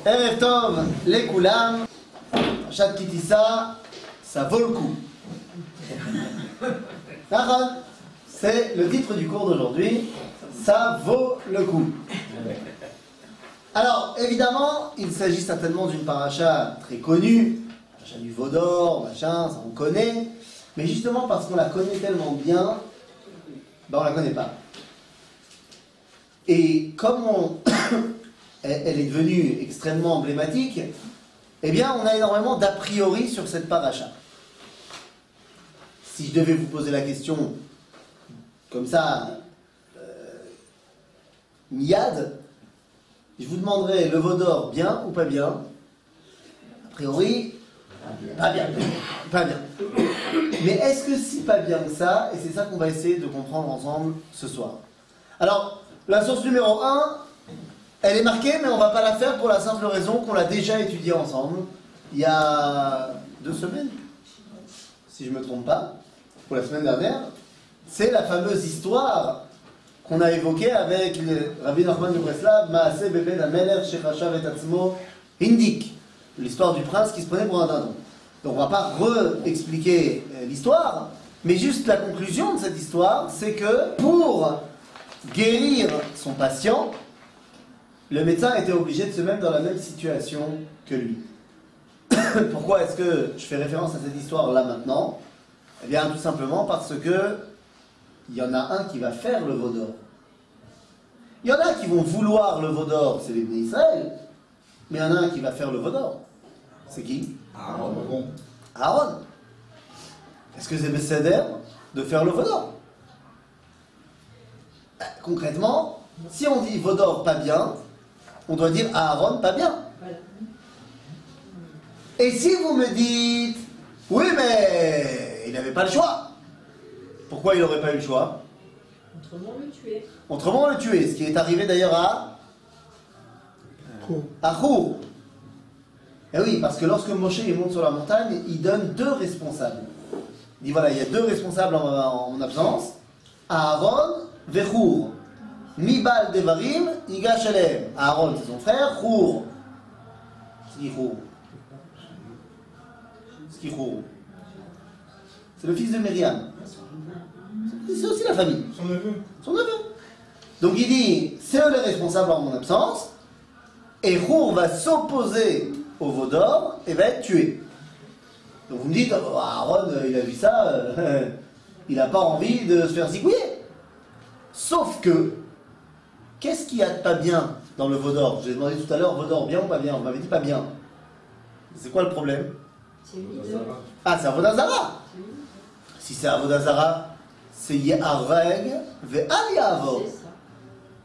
Erev Tov, les Koulam, Chat Kitissa, ça vaut le coup. C'est le titre du cours d'aujourd'hui, ça vaut le coup. Alors, évidemment, il s'agit certainement d'une paracha très connue, paracha du Vaudor, machin, ça on connaît, mais justement parce qu'on la connaît tellement bien, ben on la connaît pas. Et comme elle est devenue extrêmement emblématique, eh bien, on a énormément d'a priori sur cette paracha. Si je devais vous poser la question, comme ça, miad, je vous demanderais le Vaudor bien ou pas bien? A priori, pas bien. Pas bien. Mais est-ce que si pas bien que ça, et c'est ça qu'on va essayer de comprendre ensemble ce soir. Alors, la source numéro 1, elle est marquée, mais on ne va pas la faire pour la simple raison qu'on l'a déjà étudiée ensemble, il y a 2 semaines, si je ne me trompe pas, pour la semaine dernière. C'est la fameuse histoire qu'on a évoquée avec Rabbi Nachman de Breslav, Maaseh Beben Amelech Shechashav et Atzmo Hindik, l'histoire du prince qui se prenait pour un dindon. Donc on ne va pas re-expliquer l'histoire, mais juste la conclusion de cette histoire, c'est que pour guérir son patient, le médecin était obligé de se mettre dans la même situation que lui. Pourquoi est-ce que je fais référence à cette histoire là maintenant? Eh bien tout simplement parce que il y en a un qui va faire le Vaudor. Il y en a qui vont vouloir le Vaudor, c'est les Bnei Israël, mais il y en a un qui va faire le Vaudor. C'est qui? Aaron. Aaron. Est-ce que c'est Besséder de faire le Vaudor? Concrètement, si on dit Vaudor pas bien, on doit dire Aaron pas bien. Et si vous me dites, oui mais il n'avait pas le choix. Pourquoi il n'aurait pas eu le choix? Autrement le tuer. Autrement le tuer, ce qui est arrivé d'ailleurs à Chour. Et oui, parce que lorsque Moshe il monte sur la montagne, il donne 2 responsables. Il dit voilà, il y a 2 responsables en absence, Aaron et Chour. Mibal Devarim, Iga Shalem. Aaron c'est son frère, Chour. C'est qui Chour? C'est qui Chour? C'est le fils de Myriam. C'est aussi la famille. Son neveu. Son neveu. Donc il dit, c'est eux les responsables en mon absence, et Chour va s'opposer au Vaudor et va être tué. Donc vous me dites, oh, Aaron, il a vu ça, il n'a pas envie de se faire zigouiller. Sauf que, qu'est-ce qu'il y a de pas bien dans le Vaudor? Je vous ai demandé tout à l'heure, Vaudor bien ou pas bien? On m'avait dit pas bien. C'est quoi le problème? C'est une idole. Ah, c'est Avodah Zara. Si c'est Avodah Zara, c'est Yehareg ve'al Ya'avor. C'est ça.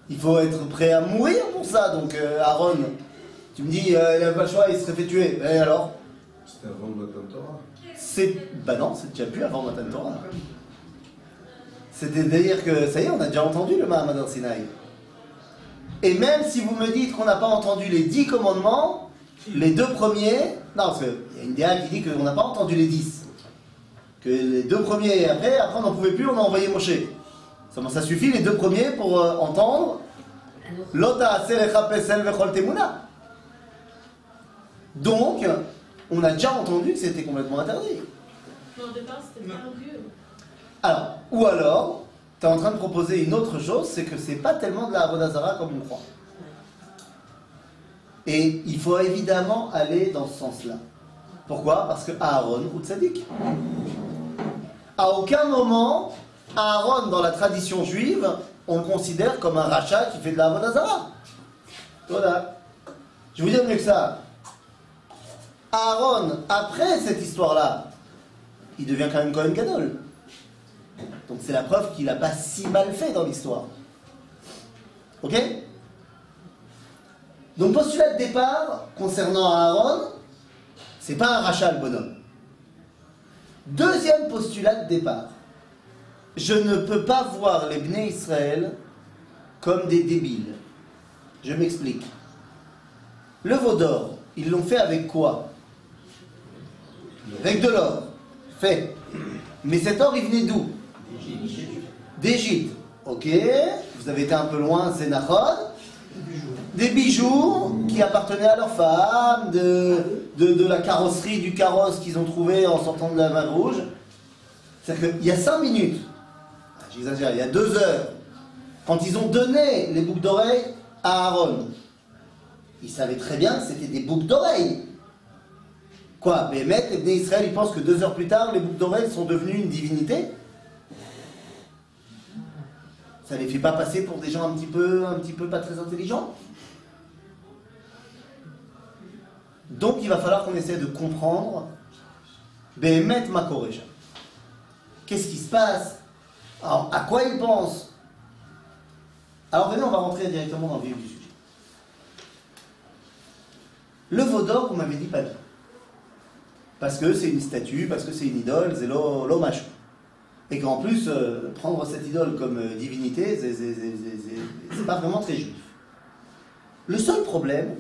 Il faut être prêt à mourir pour ça. Donc Aaron, tu me dis, il n'avait pas le choix, il serait fait tuer. Et alors? C'était avant le Matan Torah. Bah non, c'est déjà plus avant Matan Torah. C'est-à-dire que, ça y est, on a déjà entendu le Mahamad al Sinaï. Et même si vous me dites qu'on n'a pas entendu les 10 commandements, les 2 premiers... Non, parce qu'il y a une DA qui dit qu'on n'a pas entendu les 10. Que les 2 premiers, et après on n'en pouvait plus, on a envoyé Moshe. Ça suffit, les 2 premiers, pour entendre Lota Aselecha Pesel Vechol Temuna. Donc, on a déjà entendu que c'était complètement interdit. Non, au départ, c'était pas un dieu. Alors, ou alors, tu es en train de proposer une autre chose, c'est que c'est pas tellement de la Avodah Zara comme on croit. Et il faut évidemment aller dans ce sens-là. Pourquoi? Parce que Aaron ou Tzadik. À aucun moment, Aaron, dans la tradition juive, on le considère comme un rachat qui fait de la Avodah Zara. Voilà. Je vais vous dire mieux que ça. Aaron, après cette histoire-là, il devient quand même Kohen Gadol. Donc c'est la preuve qu'il n'a pas si mal fait dans l'histoire. Ok? Donc postulat de départ concernant Aaron, c'est pas un rachat le bonhomme. Deuxième postulat de départ. Je ne peux pas voir les Bnei Israël comme des débiles. Je m'explique. Le veau d'or, ils l'ont fait avec quoi? Avec de l'or. Fait. Mais cet or, il venait d'où? D'Égypte. Ok. Vous avez été un peu loin, c'est Nachon. Des bijoux qui appartenaient à leur femme, de la carrosserie du carrosse qu'ils ont trouvé en sortant de la mer Rouge. C'est-à-dire qu'il y a 5 minutes, j'exagère, il y a 2 heures, quand ils ont donné les boucles d'oreilles à Aaron, ils savaient très bien que c'était des boucles d'oreilles. Quoi, mais les Bnei Israël, ils pensent que 2 heures plus tard, les boucles d'oreilles sont devenues une divinité? Ça ne les fait pas passer pour des gens un petit peu pas très intelligents? Donc il va falloir qu'on essaie de comprendre Behemet Makoreja. Qu'est-ce qui se passe? Alors, à quoi ils pensent? Alors venez, on va rentrer directement dans le vif du sujet. Le veau d'or, vous m'avez dit pas bien. Parce que c'est une statue, parce que c'est une idole, c'est l'hommage. Et qu'en plus, prendre cette idole comme divinité, c'est pas vraiment très juif. Le seul problème,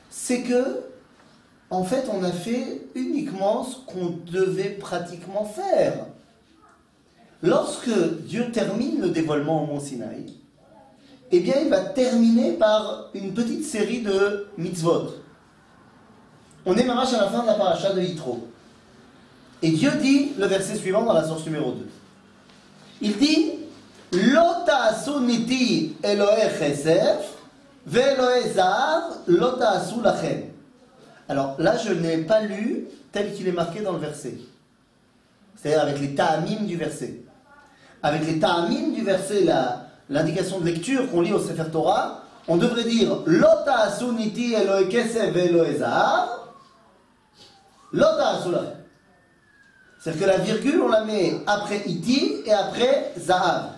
c'est que, en fait, on a fait uniquement ce qu'on devait pratiquement faire. Lorsque Dieu termine le dévoilement au mont Sinaï, eh bien, il va terminer par une petite série de mitzvot. On est marache à la fin de la paracha de Yitro. Et Dieu dit, le verset suivant dans la source numéro 2. Il dit, Lo ta'asu niti Elohe chesef, ve'Elohe zahav, lo ta'asu lachem. Alors là, je n'ai pas lu tel qu'il est marqué dans le verset. C'est-à-dire avec les ta'amim du verset. Avec les ta'amim du verset, l'indication de lecture qu'on lit au Sefer Torah, on devrait dire Lo ta'asu niti Elohe kesef ve'Elohe zahav, lo ta'asu lachem. C'est-à-dire que la virgule, on la met après iti et après zahav.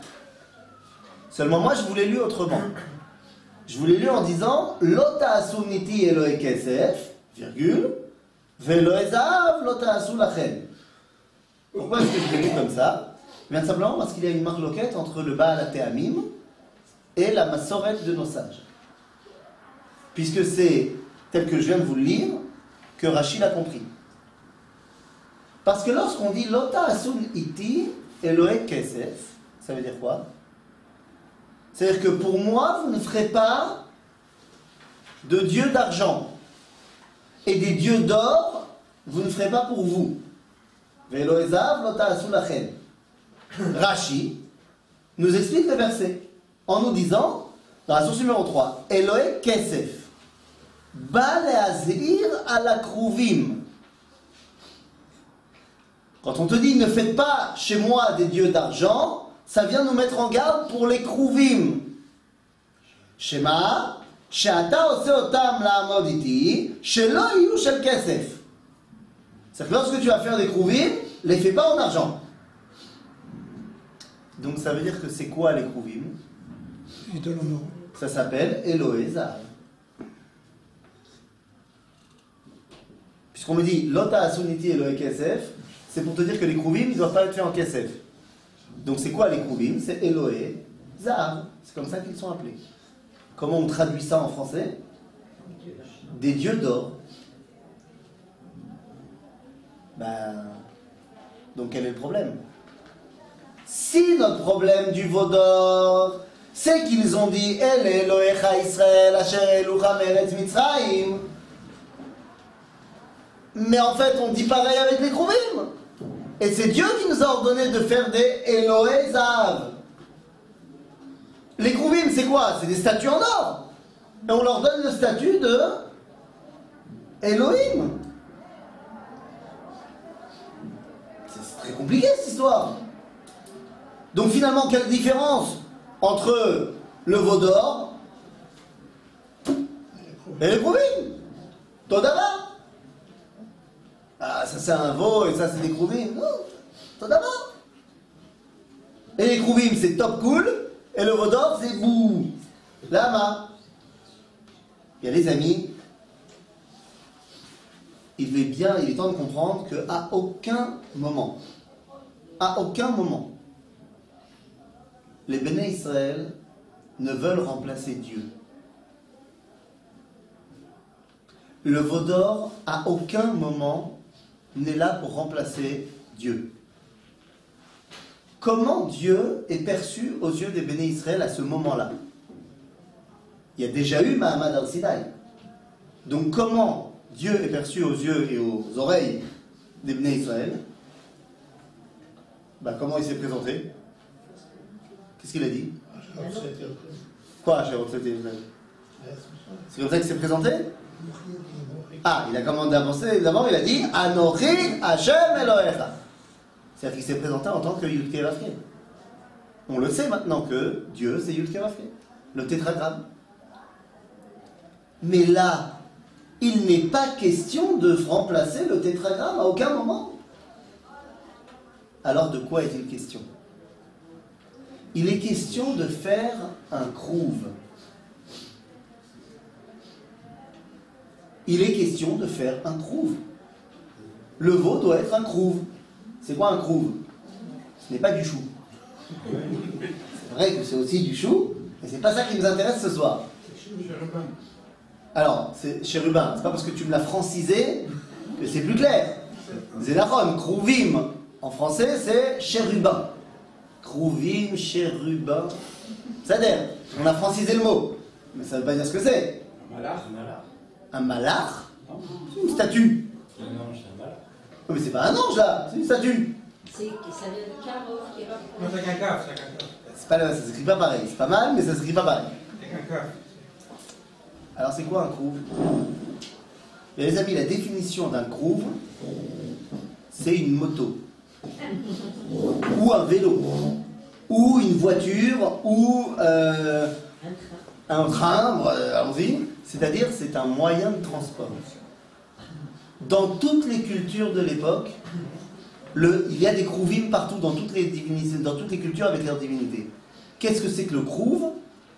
Seulement moi, je vous l'ai lu autrement. Je vous l'ai lu en disant Lo ta'asu niti Elohe kesef, virgule, ve'Elohe zahav, lo ta'asu lachem. Pourquoi est-ce que je l'ai lu comme ça? Bien simplement parce qu'il y a une marloquette entre le Baal HaTe'amim et la Massoret de nos sages. Puisque c'est, tel que je viens de vous le lire, que Rashi l'a compris. Parce que lorsqu'on dit Lota Asun Iti Elohe Kesef, ça veut dire quoi? C'est-à-dire que pour moi, vous ne ferez pas de dieux d'argent. Et des dieux d'or, vous ne ferez pas pour vous. Ve'Elohe Zahav Lota Asun Lachem. Rashi nous explique le verset en nous disant, dans la source numéro 3, Elohe Kesef, Ba le'azir ala kruvim. Quand on te dit ne faites pas chez moi des dieux d'argent, ça vient nous mettre en garde pour les kruvim. Shema, she'ata ose otam la'amod iti, shelo yiyu shel kesef. C'est que lorsque tu vas faire des kruvim, les fais pas en argent. Donc ça veut dire que c'est quoi les kruvim? Ça s'appelle Elohe Zahav. Puisqu'on me dit Lota Asuniti Elohe Kesef, c'est pour te dire que les kruvim, ils ne doivent pas être faits en kesef. Donc c'est quoi les kruvim? C'est Elohe Zahav. C'est comme ça qu'ils sont appelés. Comment on traduit ça en français? Des dieux d'or. Donc quel est le problème? Si notre problème du veau d'or, c'est qu'ils ont dit El Elohecha Israël Asher Elucha Meretz Mitzrayim, mais en fait on dit pareil avec les kruvim. Et c'est Dieu qui nous a ordonné de faire des Elohe Zahav. Les kruvim, c'est quoi? C'est des statues en or. Et on leur donne le statut de Elohim. C'est très compliqué cette histoire. Donc finalement, quelle différence entre le veau d'or et les kruvim? Todava. Ah, ça c'est un veau et ça c'est des kruvim. Non, Todava. Et les kruvim c'est top cool et le veau d'or c'est bouh. Lama. Bien les amis, il est temps de comprendre qu'à aucun moment, les Béné Israël ne veulent remplacer Dieu. Le veau d'or, à aucun moment, n'est là pour remplacer Dieu. Comment Dieu est perçu aux yeux des Béné Israël à ce moment-là? Il y a déjà eu Mahamad al-Sinaï. Donc comment Dieu est perçu aux yeux et aux oreilles des Bnei Israël? Comment il s'est présenté? Qu'est-ce qu'il a dit? Quoi, Hachem, c'était c'est comme ça qu'il s'est présenté? Ah, il a commandé d'avancer. D'abord, il a dit Anochi Hachem Elohecha. C'est-à-dire qu'il s'est présenté en tant que Yud-Kei Vav-Kei. On le sait maintenant que Dieu, c'est Yud-Kei Vav-Kei, le tétragramme. Mais là, il n'est pas question de remplacer le tétragramme à aucun moment. Alors de quoi est-il question? Il est question de faire un krouv. Il est question de faire un krouv. Le veau doit être un krouv. C'est quoi un krouv? Ce n'est pas du chou. C'est vrai que c'est aussi du chou, mais c'est pas ça qui nous intéresse ce soir. Alors, c'est chérubin. C'est pas parce que tu me l'as francisé que c'est plus clair. Zénachon, krouvim. En français, c'est chérubin. Krouvim, chérubin. Ça veut dire, on a francisé le mot. Mais ça ne veut pas dire ce que c'est. Un malach. Un malach? C'est une statue. Un ange, c'est un malach. Non, mais c'est pas un ange là, c'est une statue. Ça vient de Caro qui est Non, c'est qu'un caf, c'est qu'un caf. C'est pas, ça s'écrit pas pareil. C'est pas mal, mais ça s'écrit pas pareil. C'est qu'un caf. Alors c'est quoi un krouv? Et les amis, la définition d'un krouv, c'est une moto. Ou un vélo. Ou une voiture. Ou un train. Allons-y. C'est-à-dire, c'est un moyen de transport. Dans toutes les cultures de l'époque, il y a des krouvim partout, dans toutes les cultures avec leurs divinités. Qu'est-ce que c'est que le krouv?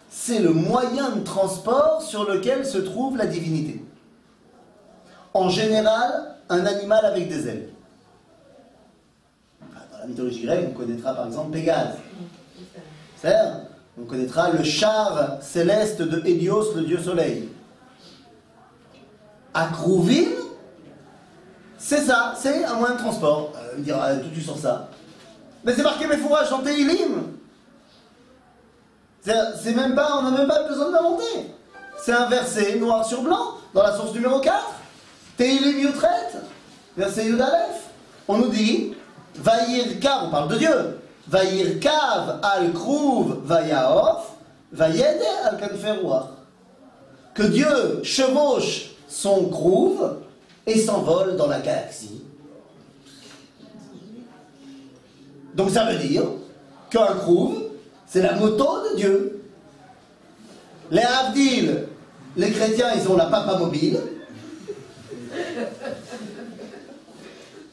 C'est le moyen de transport sur lequel se trouve la divinité. En général, un animal avec des ailes. Dans la mythologie grecque, on connaîtra par exemple Pégase. C'est-à-dire, on connaîtra le char céleste de Hélios, le dieu soleil. À Krouvim, c'est ça, c'est un moyen de transport. Me dire, d'où tu sors ça? Mais c'est marqué mes fourrages dans Tehilim. C'est même pas, on n'a même pas besoin de l'inventer. C'est un verset noir sur blanc dans la source numéro 4. Tehilim Yutret, verset Yud Aleph. On nous dit, Vayirkav, on parle de Dieu. Vayirkav al krouv vayaof, vayede al kanfer ruach. Que Dieu chevauche son krouv et s'envole dans la galaxie. Donc ça veut dire qu'un krouv, c'est la moto de Dieu. Les Avdil, les chrétiens, ils ont la papa mobile.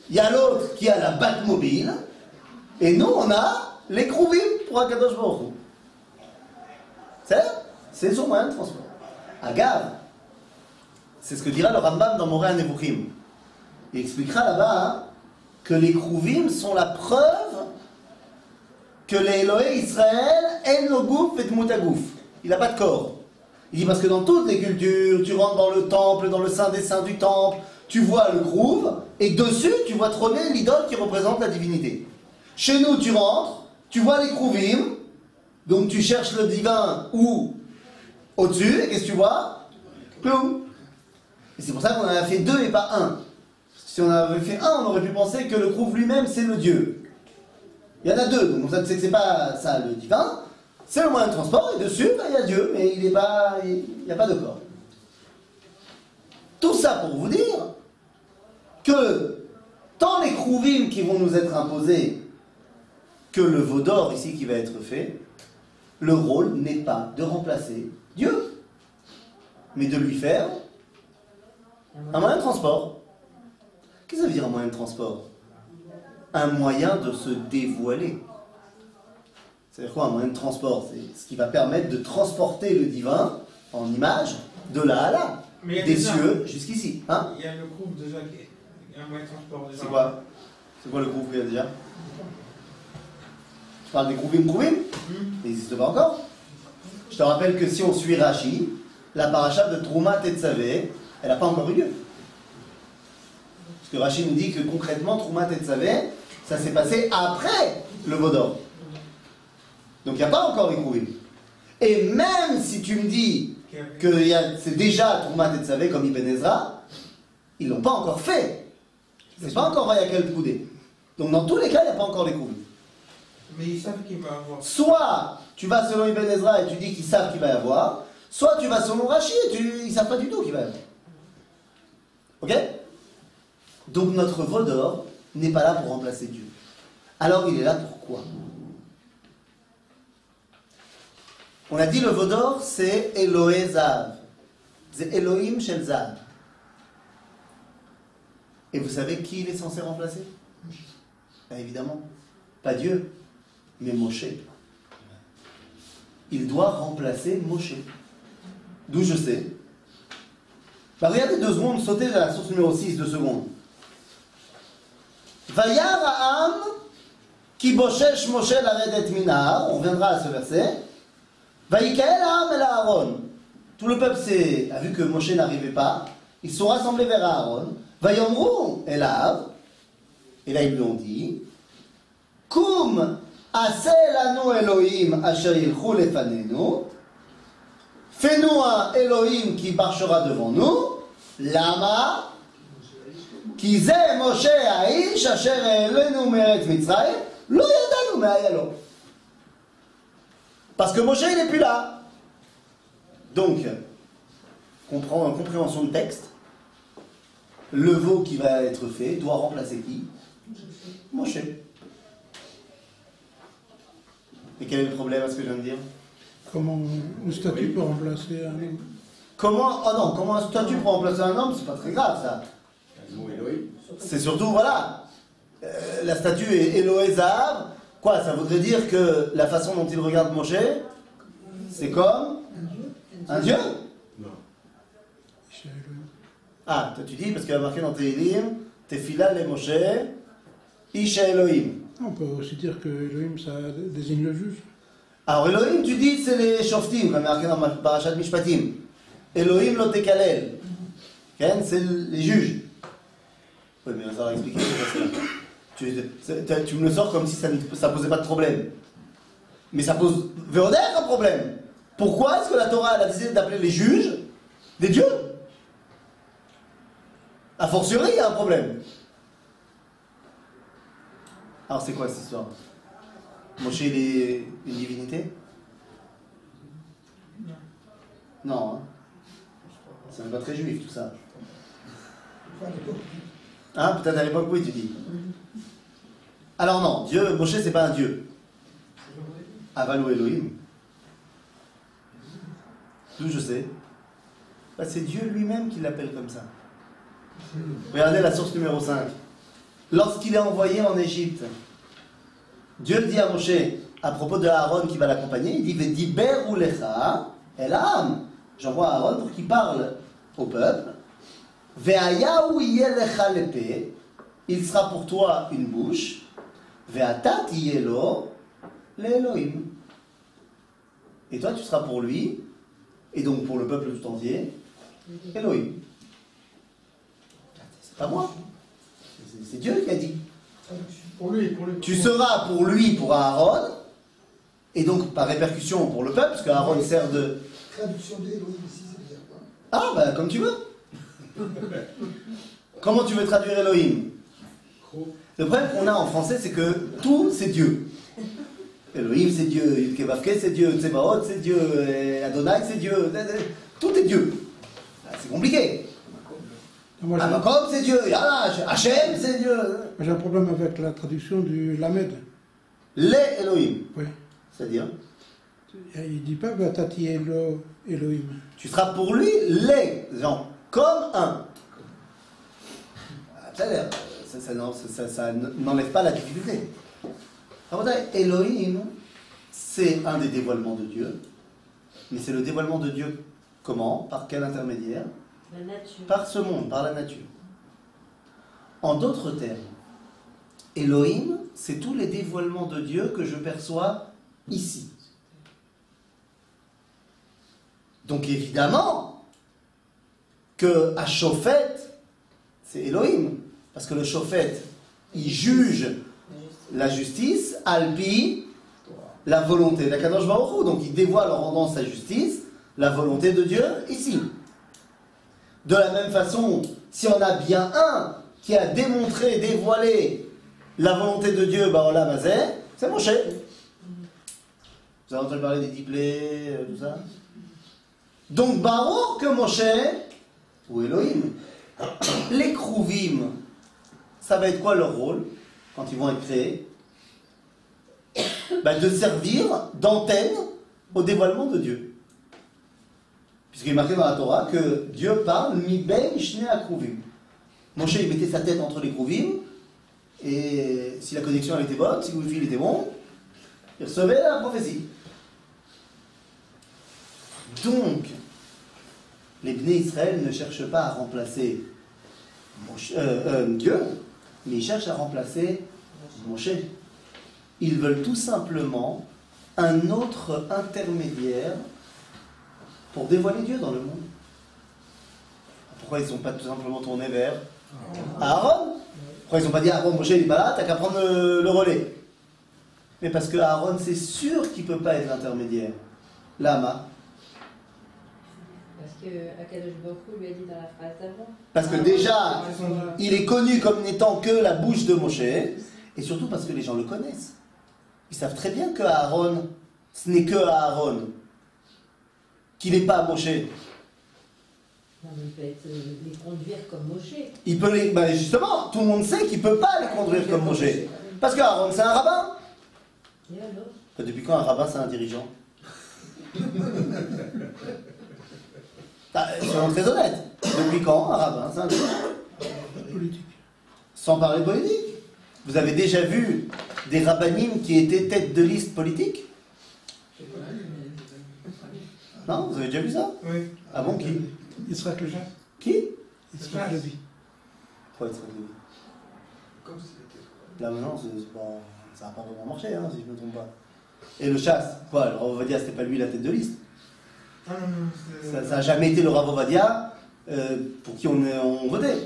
Il y a l'autre qui a la batte mobile. Et nous, on a les krouvim pour Akadosh Baruch Hu. C'est son moyen de transport. Agave, c'est ce que dira le Rambam dans Moreh HaNevuchim. Il expliquera là-bas que les krouvim sont la preuve que les Elohé Israël en no gouf et dmut hagouf. Il n'a pas de corps. Il dit parce que dans toutes les cultures, tu rentres dans le temple, dans le saint des saints du temple, tu vois le krouv, et dessus, tu vois trôner l'idole qui représente la divinité. Chez nous, tu rentres, tu vois les krouvim, donc tu cherches le divin ou au-dessus, et qu'est-ce que tu vois? Clou. Et c'est pour ça qu'on en a fait 2 et pas 1. Si on avait fait 1, on aurait pu penser que le krouv lui-même, c'est le Dieu. Il y en a 2, donc ça c'est que c'est pas ça le divin, c'est le moyen de transport, et dessus, il y a Dieu, mais il n'y a pas de corps. Tout ça pour vous dire que tant les krouvim qui vont nous être imposés que le veau d'or ici qui va être fait, le rôle n'est pas de remplacer Dieu, mais de lui faire un moyen de transport. Qu'est-ce que ça veut dire un moyen de transport? Un moyen de se dévoiler. C'est-à-dire quoi un moyen de transport? C'est ce qui va permettre de transporter le divin en image de là à là, des cieux jusqu'ici. Hein? Il y a le groupe déjà qui est un moyen de transport. C'est quoi? C'est quoi le groupe qu'il y a déjà? Tu parles des grouvim? Ça n'existe pas encore. Je te rappelle que si on suit Rashi, la paracha de Trouma Tetzavé, elle n'a pas encore eu lieu. Parce que Rashi nous dit que concrètement, Trouma Tetzavé, ça s'est passé après le veau d'or. Donc il n'y a pas encore les grouvim. Et même si tu me dis que c'est déjà Troumat et Tzavé comme Ibn Ezra, ils l'ont pas encore fait. C'est pas encore Vayakel Pkoudé. Donc dans tous les cas, il n'y a pas encore les coups. Mais ils savent qu'il va avoir. Soit tu vas selon Ibn Ezra et tu dis qu'ils savent qu'il va y avoir, soit tu vas selon Rashi et ils ne savent pas du tout qu'il va y avoir. Ok? Donc notre Vaudor n'est pas là pour remplacer Dieu. Alors il est là pour quoi? On a dit le Vaudor c'est Elohé Zav. C'est Elohim Shel Zav. Et vous savez qui il est censé remplacer? Ben évidemment, pas Dieu, mais Moshe. Il doit remplacer Moshe. D'où je sais. Ben regardez 2 secondes, sautez à la source numéro 6, 2 secondes. Vayar ha'am ki boshesh Moshe laredet minar, on reviendra à ce verset. Vayikael ha'am el Aaron. Tout le peuple a vu que Moshe n'arrivait pas, ils se sont rassemblés vers Aaron. Vayomru elav, et là ils lui ont dit, Kum aseh lanu Elohim asher yilchu lefanenu, fais-nous un Elohim qui marchera devant nous, lama, ki ze Moshe ha'ish asher elenu me'eretz Mitzrayim, lo yadanu me'ayalo. Parce que Moshe il n'est plus là. Donc, compréhension de texte, le veau qui va être fait doit remplacer qui? Moshe. Et quel est le problème à ce que je viens de dire? Comment une statue peut remplacer un homme? Comment un statut peut remplacer un homme? C'est pas très grave ça. C'est surtout, voilà, la statue est Elohé Zahav. Quoi, ça voudrait dire que la façon dont il regarde Moshe, c'est comme un dieu? Ah, toi tu dis, parce qu'il y a marqué dans tes livres, Tefila le Moshe, Isha Elohim. On peut aussi dire que Elohim, ça désigne le juge. Alors Elohim, tu dis, c'est les Shoftim, comme il y a marqué dans Parashat Mishpatim. Elohim lo tekalel. C'est les juges. Oui, mais ça va expliquer, tu me le sors comme si ça posait pas de problème. Mais ça pose Véoder un problème. Pourquoi est-ce que la Torah elle a décidé d'appeler les juges des dieux? A fortiori, il y a un problème. Alors, c'est quoi cette histoire? Moshe, il est une divinité? Non. Hein. C'est pas très juif, tout ça. Hein, peut-être à l'époque, oui, tu dis. Alors non, Dieu, Moshe, c'est pas un dieu. Avalou Elohim. D'où je sais? Bah, c'est Dieu lui-même qui l'appelle comme ça. Regardez la source numéro 5. Lorsqu'il est envoyé en Égypte, Dieu dit à Moshe, à propos de Aaron qui va l'accompagner, il dit Vediber ulecha el ha'am. J'envoie Aaron pour qu'il parle au peuple. Ve'ayahu yelecha lepe. Il sera pour toi une bouche. Ve'atat yelo le'Elohim. Et toi, tu seras pour lui, et donc pour le peuple tout entier, Elohim. C'est pas moi. C'est Dieu qui a dit. Pour lui. Tu seras pour lui, pour Aaron, et donc par répercussion pour le peuple, parce qu'Aaron sert de... Traduction d'Elohim ici, c'est dire quoi? Ah, bah comme tu veux. Comment tu veux traduire Elohim? Le problème qu'on a en français, c'est que tout, c'est Dieu. Elohim, c'est Dieu. Yudkevavke, c'est Dieu. Tsebaot, c'est Dieu. Adonai, c'est Dieu. Tout est Dieu. C'est compliqué. Amakom, c'est Dieu. Hachem, c'est Dieu. J'ai un problème avec la traduction du Lamed. Les Elohim. Oui. C'est-à-dire? Il ne dit pas Vatati Elohim. Tu seras pour lui les gens, comme un. Ça n'enlève pas la difficulté. Alors, Elohim, c'est un des dévoilements de Dieu. Mais c'est le dévoilement de Dieu comment? Par quel intermédiaire? La nature. Par ce monde, par la nature. En d'autres termes, Elohim, c'est tous les dévoilements de Dieu que je perçois ici. Donc évidemment que à Shofet, c'est Elohim. Parce que le Shofet, il juge la justice, Alpi, la volonté d'Akadosh Baruch Hu. Donc il dévoile en rendant sa justice la volonté de Dieu ici. De la même façon, si on a bien un qui a démontré, dévoilé la volonté de Dieu, Baolam Hazeh, c'est Moshe. Vous avez entendu parler des diplés, tout ça? Donc, Baruch que Moshe, ou Elohim, les Kruvim, ça va être quoi leur rôle quand ils vont être créés? De servir d'antenne au dévoilement de Dieu. Puisqu'il est marqué dans la Torah que Dieu parle mi ben shnei akruvim. Moshe il mettait sa tête entre les kruvim et si la connexion elle était bonne, si le wifi était bon, il recevait la prophétie. Donc, les Bnei Israël ne cherchent pas à remplacer Dieu, mais ils cherchent à remplacer Moshe. Ils veulent tout simplement un autre intermédiaire pour dévoiler Dieu dans le monde. Pourquoi ils ne sont pas tout simplement tournés vers Aaron? Pourquoi ils n'ont pas dit Aaron, Moshe il est pas là, t'as qu'à prendre le relais? Mais parce que Aaron c'est sûr qu'il ne peut pas être l'intermédiaire. Lama. Parce que Akadosh Baruch Hu lui a dit dans la phrase d'avant. Parce que déjà, il est connu comme n'étant que la bouche de Moshe, et surtout parce que les gens le connaissent. Ils savent très bien que Aaron, ce n'est que Aaron, qu'il n'est pas Moshe. Non, mais il peut les conduire comme Moshe. Il peut les, justement, tout le monde sait qu'il ne peut pas les conduire comme Moshe. Parce que Aaron, c'est un rabbin. Et alors? Depuis quand un rabbin, c'est un dirigeant? Soyons très honnêtes. Depuis quand un rabbin, c'est un dirigeant? Politique. Sans parler politique. Vous avez déjà vu des rabbinim qui étaient tête de liste politique? Non? Vous avez déjà vu ça? Oui. Ah bon, qui? Yitzhak Levy. Qui? Yitzhak Levy. Pourquoi être Levy? Comme c'était. Là maintenant, ça n'a pas vraiment marché, hein, si je ne me trompe pas. Et le chasse, quoi? Le Rav Ovadia, c'était pas lui la tête de liste. Ah non, non, Ça n'a jamais été le Rav Ovadia pour qui on votait.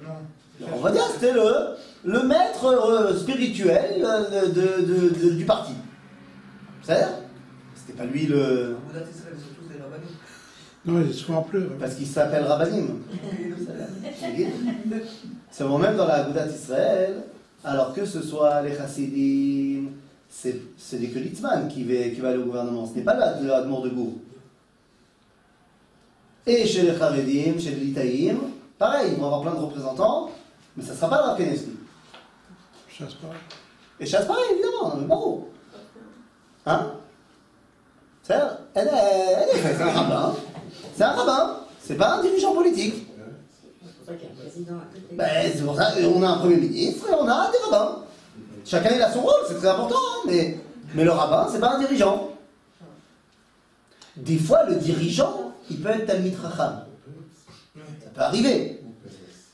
non. Le Rav Ovadia, c'était le maître spirituel du parti. C'est-à-dire? C'était pas lui le... Non, ils sont en pleurs. Parce qu'il s'appelle Rabbanim. C'est même dans la Agudat Israël, alors que ce soit les Chassidim, ce n'est que Litzman qui va aller au gouvernement, ce n'est pas l'Admor de Gour. Et chez les Charedim, chez les Litaïm, pareil, ils vont avoir plein de représentants, mais ça ne sera pas le Rav Kenevsky. Chasse pareil. Et chasse pareil, évidemment, mais bon. Hein? C'est un rabbin. C'est un rabbin, c'est pas un dirigeant politique. C'est pour ça qu'il y a un président à côté. C'est pour ça qu'on a un premier ministre et on a des rabbins. Chacun il a son rôle, c'est très important, hein, mais le rabbin, c'est pas un dirigeant. Des fois, le dirigeant, il peut être Talmid Chacham. Ça peut arriver.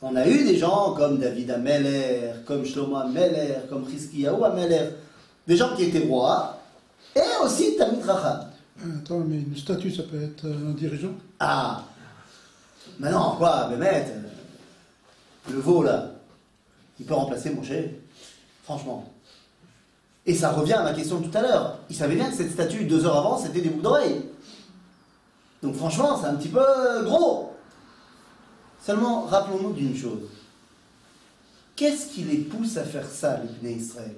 On a eu des gens comme David Ameller, comme Shlomo Ameller, comme Chizkiyahu Ameller, des gens qui étaient rois, et aussi Talmid Chacham. Attends, mais une statue, ça peut être un dirigeant? Ah, mais non, quoi, Bémet, le veau là, il peut remplacer Moshe, franchement. Et ça revient à ma question de tout à l'heure. Il savait bien que cette statue, 2 heures avant, c'était des boucles d'oreilles. Donc franchement, c'est un petit peu gros. Seulement, rappelons-nous d'une chose. Qu'est-ce qui les pousse à faire ça, les Bnei Israël?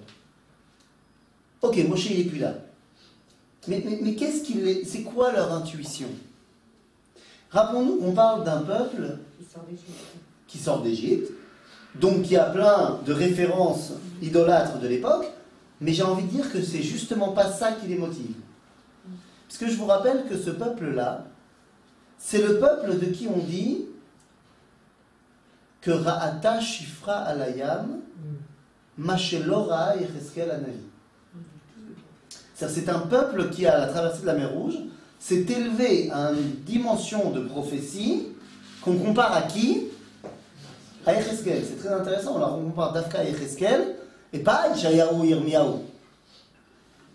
Ok, Moshe, il n'est plus là. Mais qu'est-ce qui les... C'est quoi leur intuition? Rappelons-nous qu'on parle d'un peuple qui sort d'Égypte, donc qui a plein de références idolâtres de l'époque, mais j'ai envie de dire que c'est justement pas ça qui les motive. Parce que je vous rappelle que ce peuple-là, c'est le peuple de qui on dit que Ra'ata Shifra Alayam, Mashelora Yecheskel Anavi. C'est un peuple qui, à la traversée de la mer Rouge, s'est élevé à une dimension de prophétie qu'on compare à qui? À Yecheskel. C'est très intéressant. Alors on compare Dafka à Yecheskel et pas à Ishayahu ou Yirmiyahu.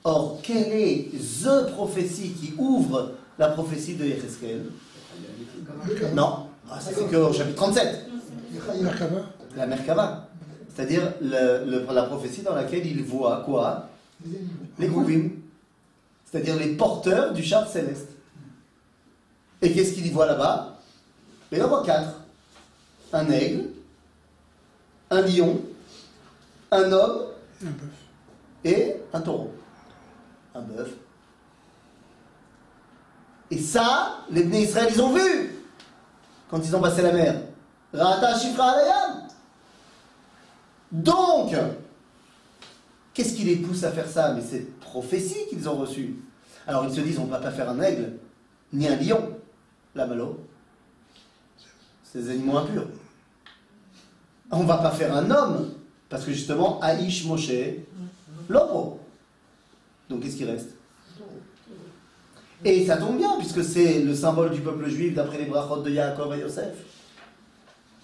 Or, quelle est the prophétie qui ouvre la prophétie de Yecheskel? Non, c'est qu'au chapitre 37. Merkava. La Merkava. C'est-à-dire la prophétie dans laquelle il voit quoi? Les Kouvim. C'est-à-dire les porteurs du char céleste. Et qu'est-ce qu'il y voit là-bas? Il en voit 4. Un aigle, un lion, un homme Un bœuf. et un taureau. Un bœuf. Et ça, les Bnei Israël, ils ont vu quand ils ont passé la mer. Ra'ata Shifra Alayam. Donc, qu'est-ce qui les pousse à faire ça? Mais c'est prophétie qu'ils ont reçue. Alors ils se disent, on ne va pas faire un aigle, ni un lion. La malo, c'est des animaux impurs. On ne va pas faire un homme, parce que justement, Aïch Moshe, l'homme. Donc qu'est-ce qui reste? Et ça tombe bien, puisque c'est le symbole du peuple juif d'après les brachot de Yaakov et Yosef.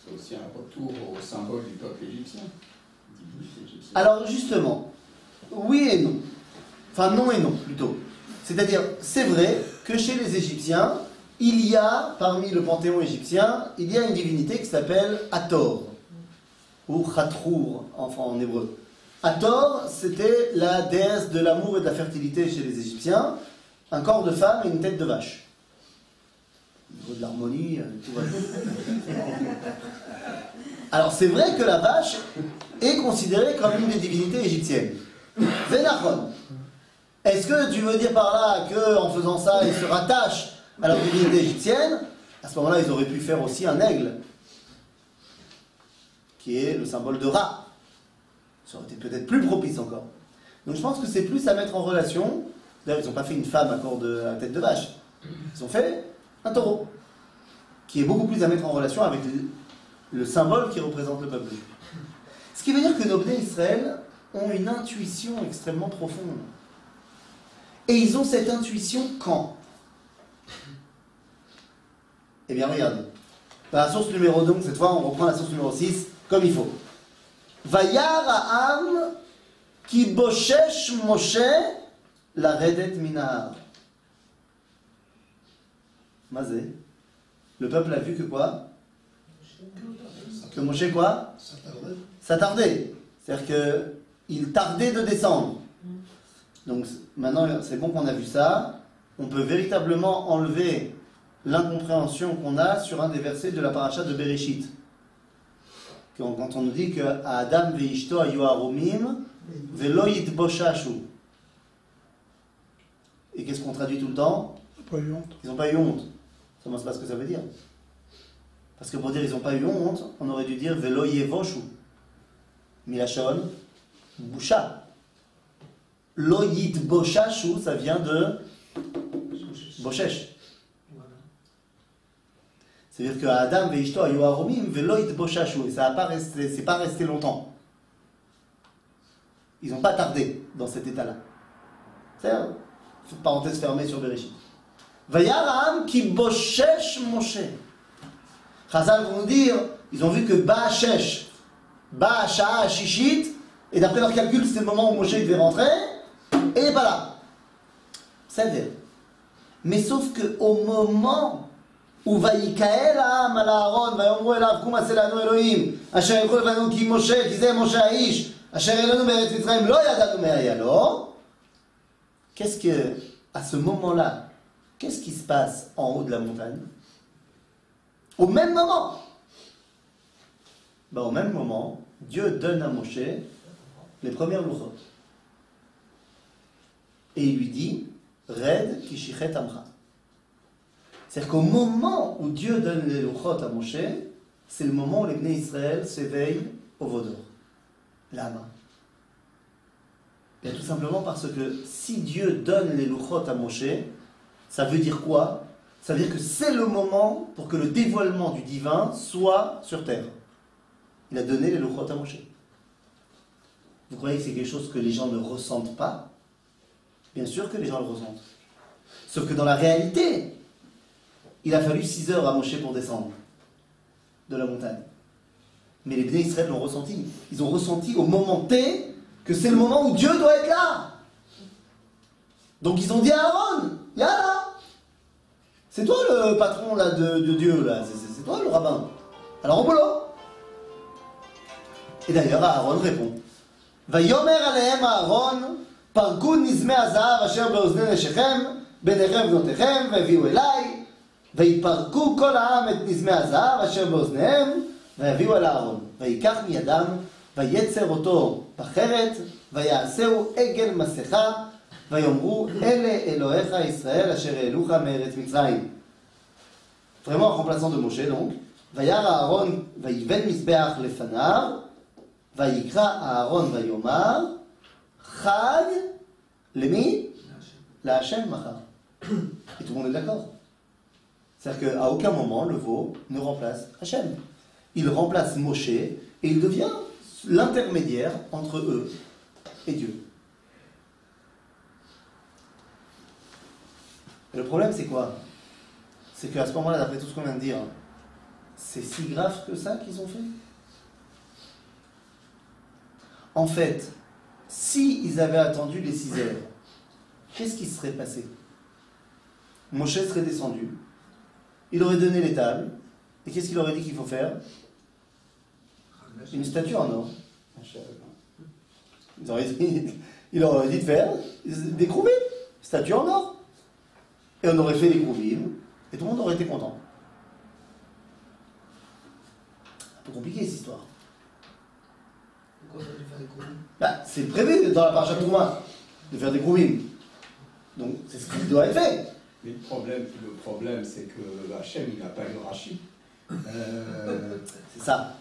C'est aussi un retour au symbole du peuple égyptien. Alors justement, oui et non. Enfin non et non, plutôt. C'est-à-dire, c'est vrai que chez les Égyptiens, il y a, parmi le panthéon égyptien, il y a une divinité qui s'appelle Hathor, ou Khatrour, en hébreu. Hathor, c'était la déesse de l'amour et de la fertilité chez les Égyptiens, un corps de femme et une tête de vache. Au niveau de l'harmonie, tout va bien. Alors c'est vrai que la vache est considérée comme une des divinités égyptiennes. Zénachon. Est-ce que tu veux dire par là qu'en faisant ça, ils se rattachent à la divinité égyptienne? À ce moment-là, ils auraient pu faire aussi un aigle, qui est le symbole de Ra. Ça aurait été peut-être plus propice encore. Donc je pense que c'est plus à mettre en relation. D'ailleurs, ils n'ont pas fait une femme à corps de la tête de vache. Ils ont fait un taureau, qui est beaucoup plus à mettre en relation avec le symbole qui représente le peuple juif. Ce qui veut dire que nos Bnei Israël ont une intuition extrêmement profonde. Et ils ont cette intuition quand? Eh bien, regardez. Dans la source numéro 2, cette fois, on reprend la source numéro 6, comme il faut. Vayar ha'am ki boshesh Moshe la redet minahar. Mazé. Le peuple a vu que quoi? Que Moshe quoi? S'attardait. C'est-à-dire qu'il tardait de descendre. Donc maintenant, c'est bon qu'on a vu ça. On peut véritablement enlever l'incompréhension qu'on a sur un des versets de la paracha de Bereshit. Quand on nous dit que Adam ve'ishto ayu arumim ve'lo yitboshashu. Et qu'est-ce qu'on traduit tout le temps? Pas eu honte. Ils n'ont pas eu honte. Ça ne sait pas ce que ça veut dire. Parce que pour dire ils n'ont pas eu honte, on aurait dû dire ve'lo yevoshu. Milachon, boucha. Lo yitboshashu, ça vient de boshesh. C'est-à-dire que Adam ve'ishto ayu aromim ve'lo yitboshashu. Et ça n'a pas resté, c'est pas resté longtemps. Ils n'ont pas tardé dans cet état-là. C'est parenthèse fermée sur Bereshit. Vayaram ki boshesh Moshe. Chazal vont nous dire, ils ont vu que Ba'ashesh, Ba'asha'a Shishit, et d'après leur calcul, c'est le moment où Moshe devait rentrer, et il n'est pas là. C'est vrai. Mais sauf qu'au moment où Vayikael Ha'am ala Aaron, Vayomru elav kum aseh lanu Elohim, asher yelchu lefanu ki Moshe, ki zeh Moshe ha'ish, asher elanu be'eretz Mitzrayim, lo yadanu me'aya lo. Qu'est-ce que, à ce moment-là, qu'est-ce qui se passe en haut de la montagne? Au même moment, au même moment, Dieu donne à Moshe les premières louchot. Et il lui dit, Red kishichet amcha. C'est-à-dire qu'au moment où Dieu donne les louchot à Moshe, c'est le moment où les Bnei Israël s'éveillent au Vaudor. Là-bas. Bien tout simplement parce que si Dieu donne les louchot à Moshe, ça veut dire quoi? Ça veut dire que c'est le moment pour que le dévoilement du divin soit sur terre. Il a donné les louchot à Moshe. Vous croyez que c'est quelque chose que les gens ne ressentent pas? Bien sûr que les gens le ressentent. Sauf que dans la réalité, il a fallu 6 heures à Moshe pour descendre de la montagne. Mais les Bnei Israël l'ont ressenti. Ils ont ressenti au moment T que c'est le moment où Dieu doit être là. Donc ils ont dit à Aaron, Yallah, c'est toi le patron là, de Dieu, là. C'est toi le rabbin. Alors au boulot. Et d'ailleurs Aaron répond. Vayomer alehem Aaron, parkun nizme hazahav asher beozne neshechem, benechem vnotechem, veviu elai, ויפרקו כל העם את נזמי הזהב אשר באוזניהם, ויביאו אל אהרון. ויקח מידם, ויצר אותו בחרת, ויעשהו עגל מסכה, ויאמרו אלה אלוהיך ישראל אשר העלוך מארץ מצרים. Vraiment en remplaçant de Moshe donc. וירא אהרון ויבן מזבח לפניו, ויקרא אהרון ויאמר חג למי? להשם מחר. Et tout le monde est d'accord. C'est-à-dire qu'à aucun moment le veau ne remplace Hachem. Il remplace Moshe et il devient l'intermédiaire entre eux et Dieu. Et le problème c'est quoi? C'est qu'à ce moment-là, d'après tout ce qu'on vient de dire, c'est si grave que ça qu'ils ont fait. En fait, si ils avaient attendu les 6 heures, qu'est-ce qui se serait passé? Moshe serait descendu, il aurait donné les tables, et qu'est-ce qu'il aurait dit qu'il faut faire? Une statue en or. Il aurait dit de faire des crouvim, statue en or. Et on aurait fait les crouvim, et tout le monde aurait été content. Un peu compliqué cette histoire. Pourquoi ça dû faire des coups? Bah, c'est prévu dans la parasha de Trouma de faire des crouvim. Donc c'est ce qui doit être fait. Mais le problème c'est que Hachem, il n'a pas eu Rachi. C'est ça.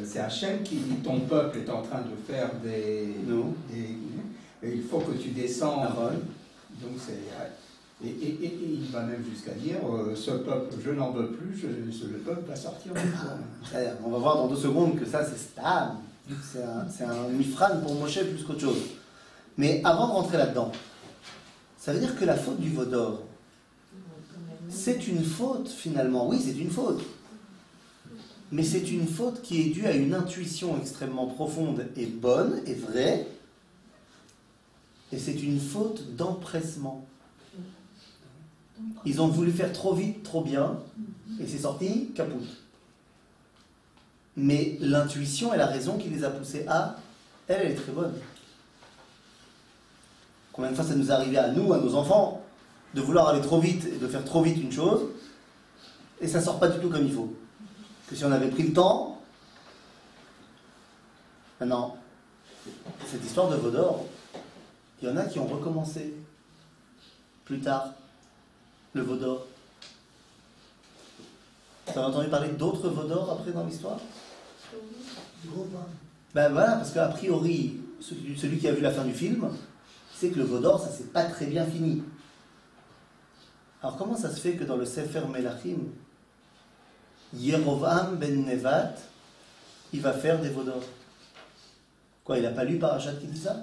C'est Hachem qui dit ton peuple est en train de faire des et il faut que tu descends. Donc c'est et il va même jusqu'à dire ce peuple je n'en veux plus, le peuple va sortir. On va voir dans 2 secondes que ça c'est stam. C'est un mifran pour Moshe plus qu'autre chose. Mais avant de rentrer là-dedans, ça veut dire que la faute du veau d'or, c'est une faute finalement. Oui, c'est une faute. Mais c'est une faute qui est due à une intuition extrêmement profonde et bonne et vraie. Et c'est une faute d'empressement. Ils ont voulu faire trop vite, trop bien, et c'est sorti caput. Mais l'intuition et la raison qui les a poussés à, elle est très bonne. Combien de fois ça nous est arrivé à nous, à nos enfants, de vouloir aller trop vite et de faire trop vite une chose, et ça sort pas du tout comme il faut. Que si on avait pris le temps, maintenant, cette histoire de veau d'or, il y en a qui ont recommencé plus tard le veau d'or. Tu as entendu parler d'autres veaux d'or après dans l'histoire? Ben voilà, parce qu'a priori, celui qui a vu la fin du film, c'est que le veau d'or, ça s'est pas très bien fini. Alors comment ça se fait que dans le Sefer Melachim, Yerovam ben Nevat, il va faire des veaux d'or? Quoi, il n'a pas lu Parashat qui dit ça?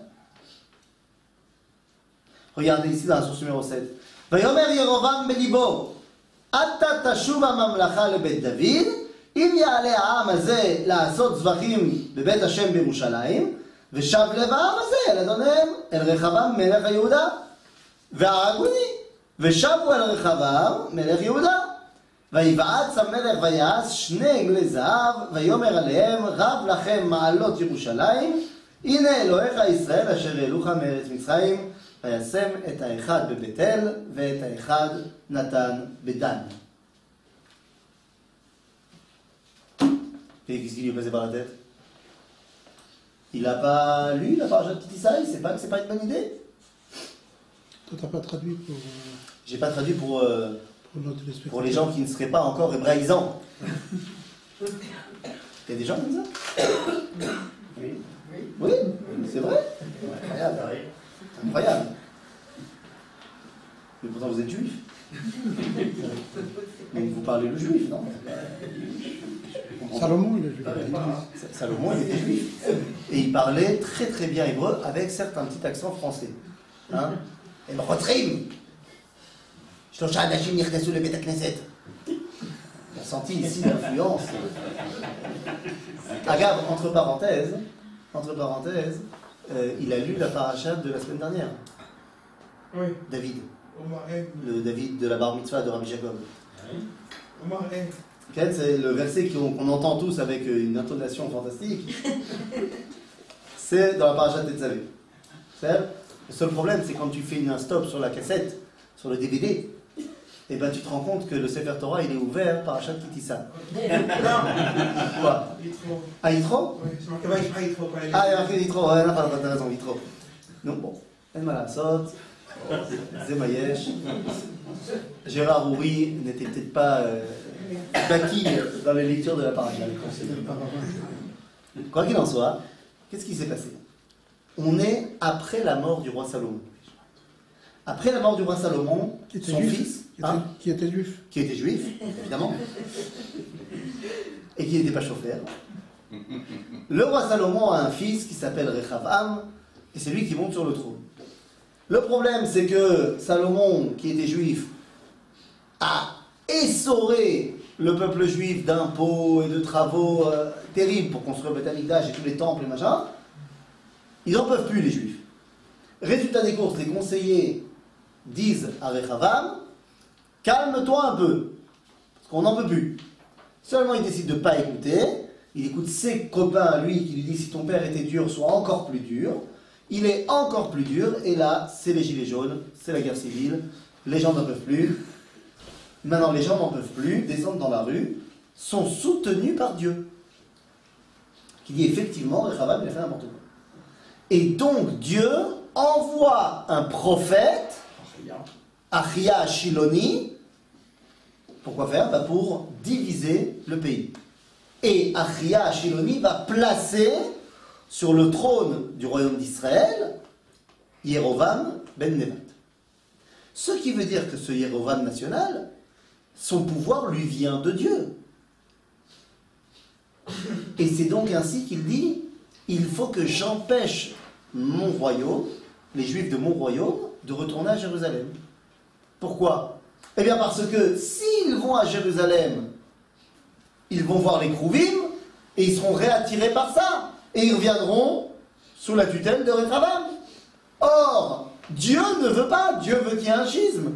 Regardez ici dans la source numéro 7. ויאמר ירבעם בליבו, עתה תשוב הממלכה לבית דוד, אם יעלה העם הזה לעשות זבחים בבית השם בירושלים, ושב לב העם הזה אל אדוניהם, אל רחבעם מלך יהודה, והרגוני, ושבו אל רחבעם מלך יהודה. ויבעץ המלך ויעש 2 עגלי זהב, ויאמר עליהם רב לכם מעלות ירושלים, הנה אלוהיך ישראל אשר העלוך מארץ מצרים, וישם את האחד בבית אל ואת האחד נתן בדן. Et qu'est-ce qui lui est passé par la tête? Il n'a pas lu la parasha de Kitissa, il ne sait pas que c'est pas une bonne idée. Toi, tu n'as pas traduit pour... J'ai pas traduit pour pour les gens qui ne seraient pas encore hébraïsants. Il y a des gens comme ça? Oui. Oui, c'est vrai. Incroyable. Incroyable. Mais pourtant vous êtes juif. Mais vous parlez le juif, non? Salomon, il est juif. Salomon, il était juif. Et il parlait très très bien hébreu avec certes un petit accent français. Hein? Et Rotrim. Shlosha Anashim Nichnasu le Bet HaKnesset. On a senti ici l'influence. Agave, entre parenthèses, il a lu la paracha de la semaine dernière. Oui. David. Omar M. Le David de la bar mitzvah de Rabbi Jacob. Omar M. C'est le verset qu'on entend tous avec une intonation fantastique. C'est dans la paracha de Tetzavé. Le seul problème, c'est quand tu fais un stop sur la cassette sur le DVD, et ben tu te rends compte que le Sefer Torah il est ouvert par Achat Kitissa. Quoi? Yitro. Ah, Yitro? Oui, c'est marqué Vaïchra Yitro. Ah, il y a marqué Yitro, ouais, non, t'as raison, Yitro. Donc bon, elle m'a la saute, Zemayesh. Gérard Houry n'était peut-être pas bâti dans les lectures de la paracha. Quoi qu'il en soit, qu'est-ce qui s'est passé? On est après la mort du roi Salomon. Après la mort du roi Salomon, son fils, qui était juif, qui était juif, évidemment, et qui n'était pas chauffeur. Le roi Salomon a un fils qui s'appelle Rechavam, et c'est lui qui monte sur le trône. Le problème, c'est que Salomon, qui était juif, a essoré le peuple juif d'impôts et de travaux terribles pour construire Beth Amikdash et tous les temples et machin. Ils n'en peuvent plus, les juifs. Résultat des courses, les conseillers disent à Rechavam, calme-toi un peu, parce qu'on n'en peut plus. Seulement, il décide de ne pas écouter. Il écoute ses copains à lui qui lui disent, si ton père était dur, sois encore plus dur. Il est encore plus dur, et là, c'est les gilets jaunes, c'est la guerre civile, les gens n'en peuvent plus. Maintenant, les gens n'en peuvent plus, descendent dans la rue, sont soutenus par Dieu. Qui dit effectivement, Rechavam, il a fait n'importe quoi. Et donc, Dieu envoie un prophète, Achia Shiloni, pourquoi faire? Pour diviser le pays. Et Achia Shiloni va placer sur le trône du royaume d'Israël Yerovam ben Nevat. Ce qui veut dire que ce Yerovam national, son pouvoir lui vient de Dieu. Et c'est donc ainsi qu'il dit, il faut que j'empêche mon royaume, les Juifs de mon royaume, de retourner à Jérusalem. Pourquoi? Eh bien parce que s'ils vont à Jérusalem, ils vont voir les Krouvim, et ils seront réattirés par ça. Et ils reviendront sous la tutelle de Rechavam. Or, Dieu ne veut pas, Dieu veut qu'il y ait un schisme.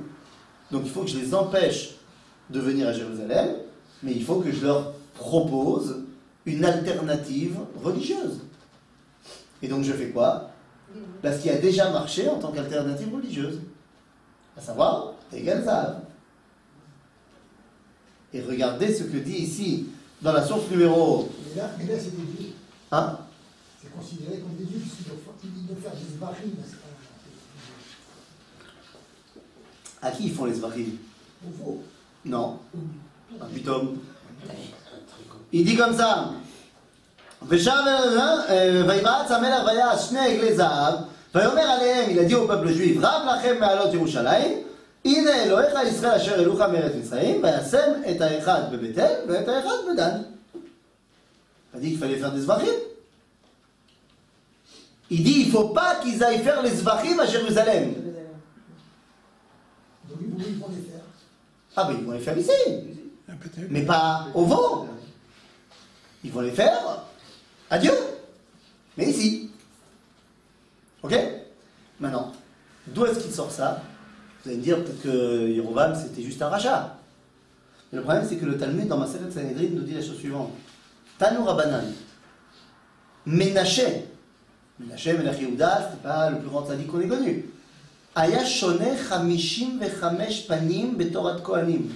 Donc il faut que je les empêche de venir à Jérusalem, mais il faut que je leur propose une alternative religieuse. Et donc je fais quoi? Parce qu'il a déjà marché en tant qu'alternative religieuse. À savoir, Egel Zahav. Et regardez ce que dit ici, dans la source numéro... Mais là c'est des juifs. Hein? C'est considéré comme des juifs, puisqu'ils doivent faire des zvachim. À qui ils font les zvachim? Au faux. Non. Ah, putain. Il dit comme ça. ויבעץ המלך ויעש שני עגלי זהב, ויאמר עליהם, il a dit au peuple juif, רב לכם מעלות ירושלים, הנה אלוהיך ישראל אשר העלוך מארץ מצרים, וישם את האחד בבית אל ואת האחד בדן. Il a dit qu'il fallait faire des zvachim. Il dit il ne faut pas qu'ils aillent faire les zvachim à Jérusalem. Donc ils vont les faire. Ah ben ils vont les faire ici, mais pas au veau. Ils vont les faire à Dieu, mais ici. Ok? Maintenant, d'où est-ce qu'il sort ça? Vous allez me dire peut-être que Yerovam c'était juste un rachat. Mais le problème c'est que le Talmud dans Maseret Sanhedrin nous dit la chose suivante. Tanu Rabbanan, Menaché Melech Yehuda, c'était pas le plus grand tzaddik qu'on ait connu. Aya shone 55 panim betorat kohanim.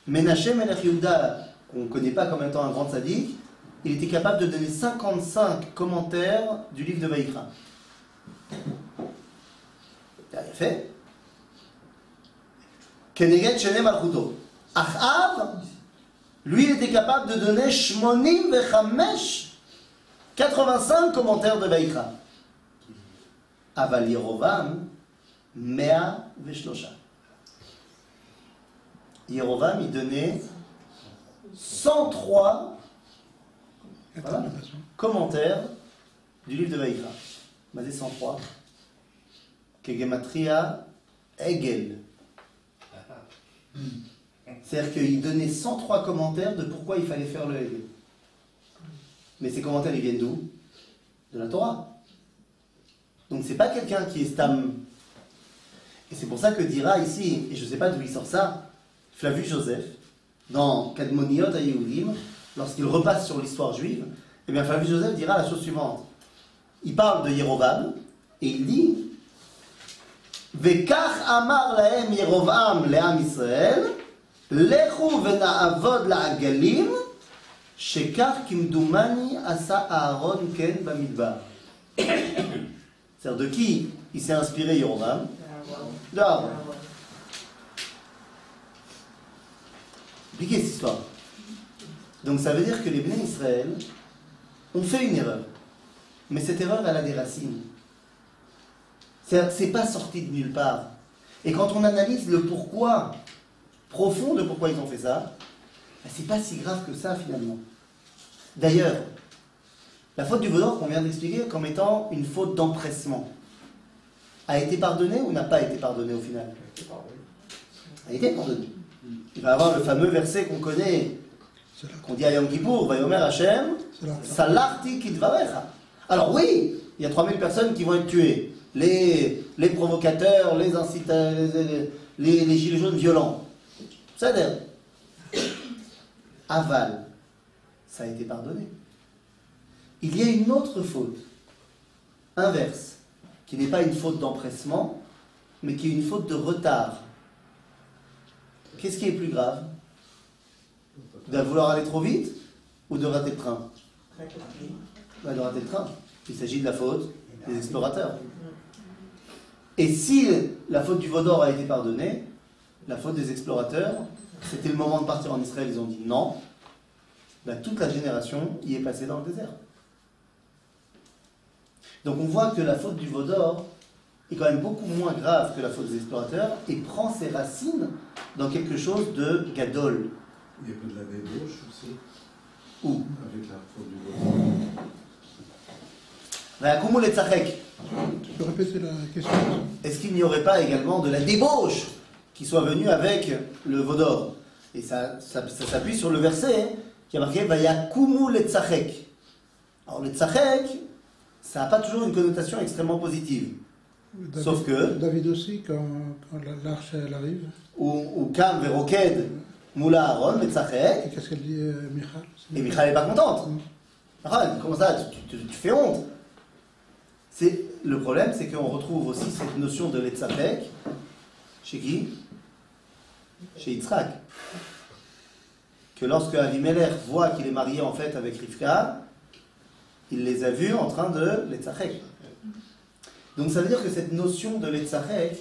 Menaché Melech Yehuda, qu'on ne connaît pas comme étant un grand tzaddik, il était capable de donner 55 commentaires du livre de Vaïkra. Il a rien fait. Keneged Shene Malchuto. Achav, lui, il était capable de donner 85 commentaires de Vaïkra. Aval Yerovam, 103. Yerovam, il donnait 103 commentaires du livre de Vaïkra. Basé 103. Kegematria Egel. C'est-à-dire qu'il donnait 103 commentaires de pourquoi il fallait faire le Egel. Mais ces commentaires, ils viennent d'où? De la Torah. Donc c'est pas quelqu'un qui est stam. Et c'est pour ça que dira ici, et je ne sais pas d'où il sort ça, Flavius Joseph, dans Kadmoniot à Yehudim, lorsqu'il repasse sur l'histoire juive, eh bien Flavius Joseph dira la chose suivante. Il parle de Yerovam, et il dit, Vekach amar lahem Yerovam le'am Israël, lechu vena'avod la'agalim, shekach kimdumani asa Aaron ken bamidbar. C'est-à-dire de qui il s'est inspiré Yerovam? D'Aaron. Expliquez cette histoire. Donc ça veut dire que les Bnei Israël ont fait une erreur. Mais cette erreur, elle a des racines. C'est pas sorti de nulle part. Et quand on analyse le pourquoi profond de pourquoi ils ont fait ça, c'est pas si grave que ça finalement. D'ailleurs, la faute du veau d'or qu'on vient d'expliquer comme étant une faute d'empressement a été pardonnée ou n'a pas été pardonnée au final? A été pardonnée. Il va y avoir le fameux verset qu'on connaît, qu'on dit à Yom Kippour, Vayomer Hashem, Salarti Kidvarecha. Alors oui, il y a 3000 personnes qui vont être tuées. Les provocateurs, les inciteurs, les gilets jaunes violents. Ça d'ailleurs. Aval, ça a été pardonné. Il y a une autre faute, inverse, qui n'est pas une faute d'empressement, mais qui est une faute de retard. Qu'est-ce qui est plus grave? De vouloir aller trop vite ou de rater le train? De rater le train. Il s'agit de la faute des explorateurs. Et si la faute du veau d'or a été pardonnée, la faute des explorateurs, c'était le moment de partir en Israël, ils ont dit non, toute la génération y est passée dans le désert. Donc on voit que la faute du veau d'or est quand même beaucoup moins grave que la faute des explorateurs et prend ses racines dans quelque chose de gadol. Il y a peu de la débauche aussi. Où? Avec la faute du veau d'or. Tu peux répéter la question? Est-ce qu'il n'y aurait pas également de la débauche qui soit venue avec le veau d'or? Et ça s'appuie sur le verset qui a marqué Vayakumu letzachek. Alors le tzachek, ça n'a pas toujours une connotation extrêmement positive. David, sauf que... David aussi, quand l'arche elle arrive. Ou Kam veroked moula Aaron letzachek. Et qu'est-ce qu'elle dit, Michal? Et Michal n'est pas contente. Comment ça, tu fais honte? Le problème, c'est qu'on retrouve aussi cette notion de letzachek chez qui? Chez Yitzhak. Que lorsque Avimelech voit qu'il est marié en fait avec Rivka, il les a vus en train de letzachek. Donc ça veut dire que cette notion de letzachek,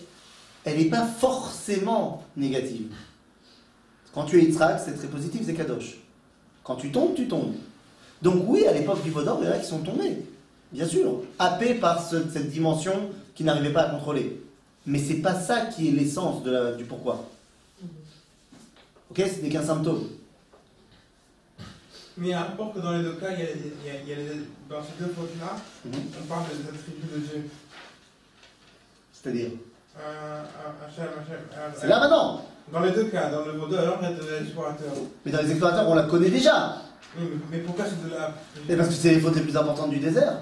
elle n'est pas forcément négative. Quand tu es Yitzhak, c'est très positif, c'est kadosh. Quand tu tombes, tu tombes. Donc oui, à l'époque du veau d'or, il y en a qui sont tombés. Bien sûr, happés par cette dimension qu'ils n'arrivaient pas à contrôler. Mais c'est pas ça qui est l'essence du pourquoi. Ok, ce n'est qu'un symptôme. Mais il y a un rapport que dans les deux cas, dans ces deux fautes-là, on parle des attributs de Dieu. C'est-à-dire Hachem. C'est là maintenant. Dans les deux cas, dans le veau d'or et de l'explorateur. Mais dans les explorateurs, on la connaît déjà. Oui, mais pourquoi c'est de là? Et parce que c'est les fautes les plus importantes du désert.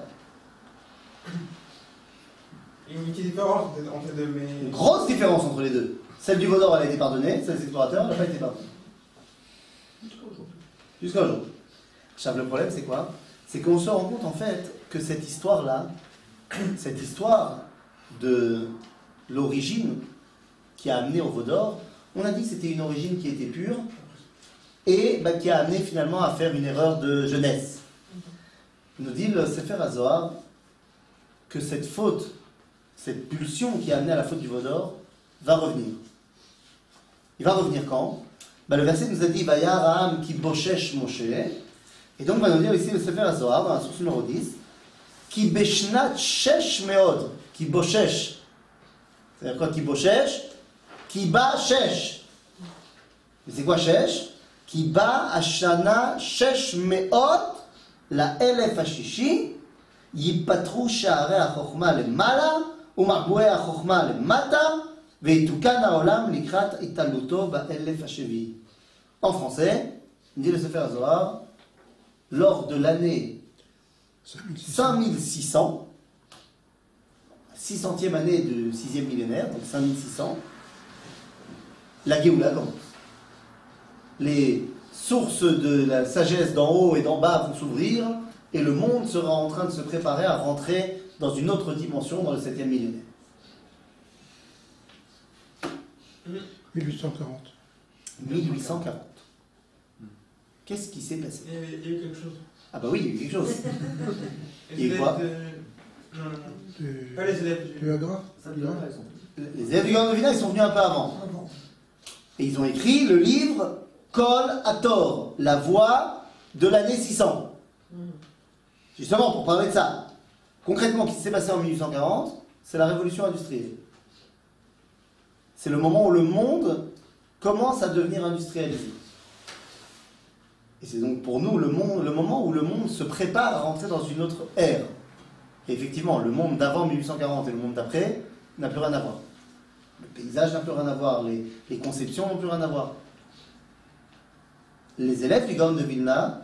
Il y a une petite différence entre les deux, mais... Une grosse différence entre les deux. Celle du veau d'or, elle a été pardonnée, celle des explorateurs, elle n'a pas été pardonnée. Jusqu'à aujourd'hui. Le problème, c'est quoi? C'est qu'on se rend compte en fait que cette histoire-là, cette histoire de l'origine qui a amené au veau d'or, on a dit que c'était une origine qui était pure et qui a amené finalement à faire une erreur de jeunesse. Il nous dit le Sefer HaZohar que cette faute, cette pulsion qui a amené à la faute du veau d'or, va revenir. Il va revenir quand? Le verset nous a dit Vayar Ha'am ki boshesh Moshe. Et donc, on va nous dire ici le Sefer HaZohar, dans la source numéro 10, Ki beshnat shesh meod, ki boshesh. C'est-à-dire quoi, ki boshesh? Ki ba shesh. Mais c'est quoi shesh? Ki ba ashana shesh meod, la elef hashishi, yipatru sha'arei hachokma lemala, umarbouei hachokma lemata, veitukan ha'olam likrat italuto ba'elef hashevi. En français, dit le Sefer HaZohar, lors de l'année 5600, 600e année du 6e millénaire, donc 5600, la Géoula commence. Les sources de la sagesse d'en haut et d'en bas vont s'ouvrir et le monde sera en train de se préparer à rentrer dans une autre dimension dans le 7e millénaire. 1840. 1840. Qu'est-ce qui s'est passé? Il y a eu quelque chose. Ah bah oui, il y a eu quelque chose. Les élèves quoi Non. Pas les élèves Tu as grave? Les élèves du Gaon de Vilna, ils sont venus un peu avant. Et ils ont écrit le livre Kol Hator, la voix de l'année 600. Justement, pour parler de ça. Concrètement, ce qui s'est passé en 1840, c'est la révolution industrielle. C'est le moment où le monde commence à devenir industrialisé. Et c'est donc pour nous le moment où le monde se prépare à rentrer dans une autre ère. Et effectivement, le monde d'avant 1840 et le monde d'après n'a plus rien à voir. Le paysage n'a plus rien à voir, les conceptions n'ont plus rien à voir. Les élèves du Gaon de Vilna,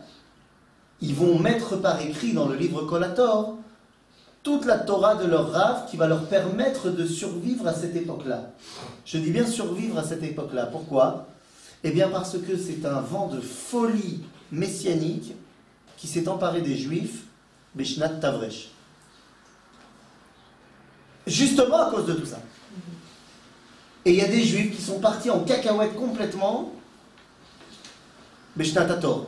ils vont mettre par écrit dans le livre Kol Hator toute la Torah de leur Rav qui va leur permettre de survivre à cette époque-là. Je dis bien survivre à cette époque-là. Pourquoi? Eh bien parce que c'est un vent de folie messianique qui s'est emparé des Juifs, Beshnat Tavresh. Justement à cause de tout ça. Et il y a des Juifs qui sont partis en cacahuète complètement, Beshnat Hator.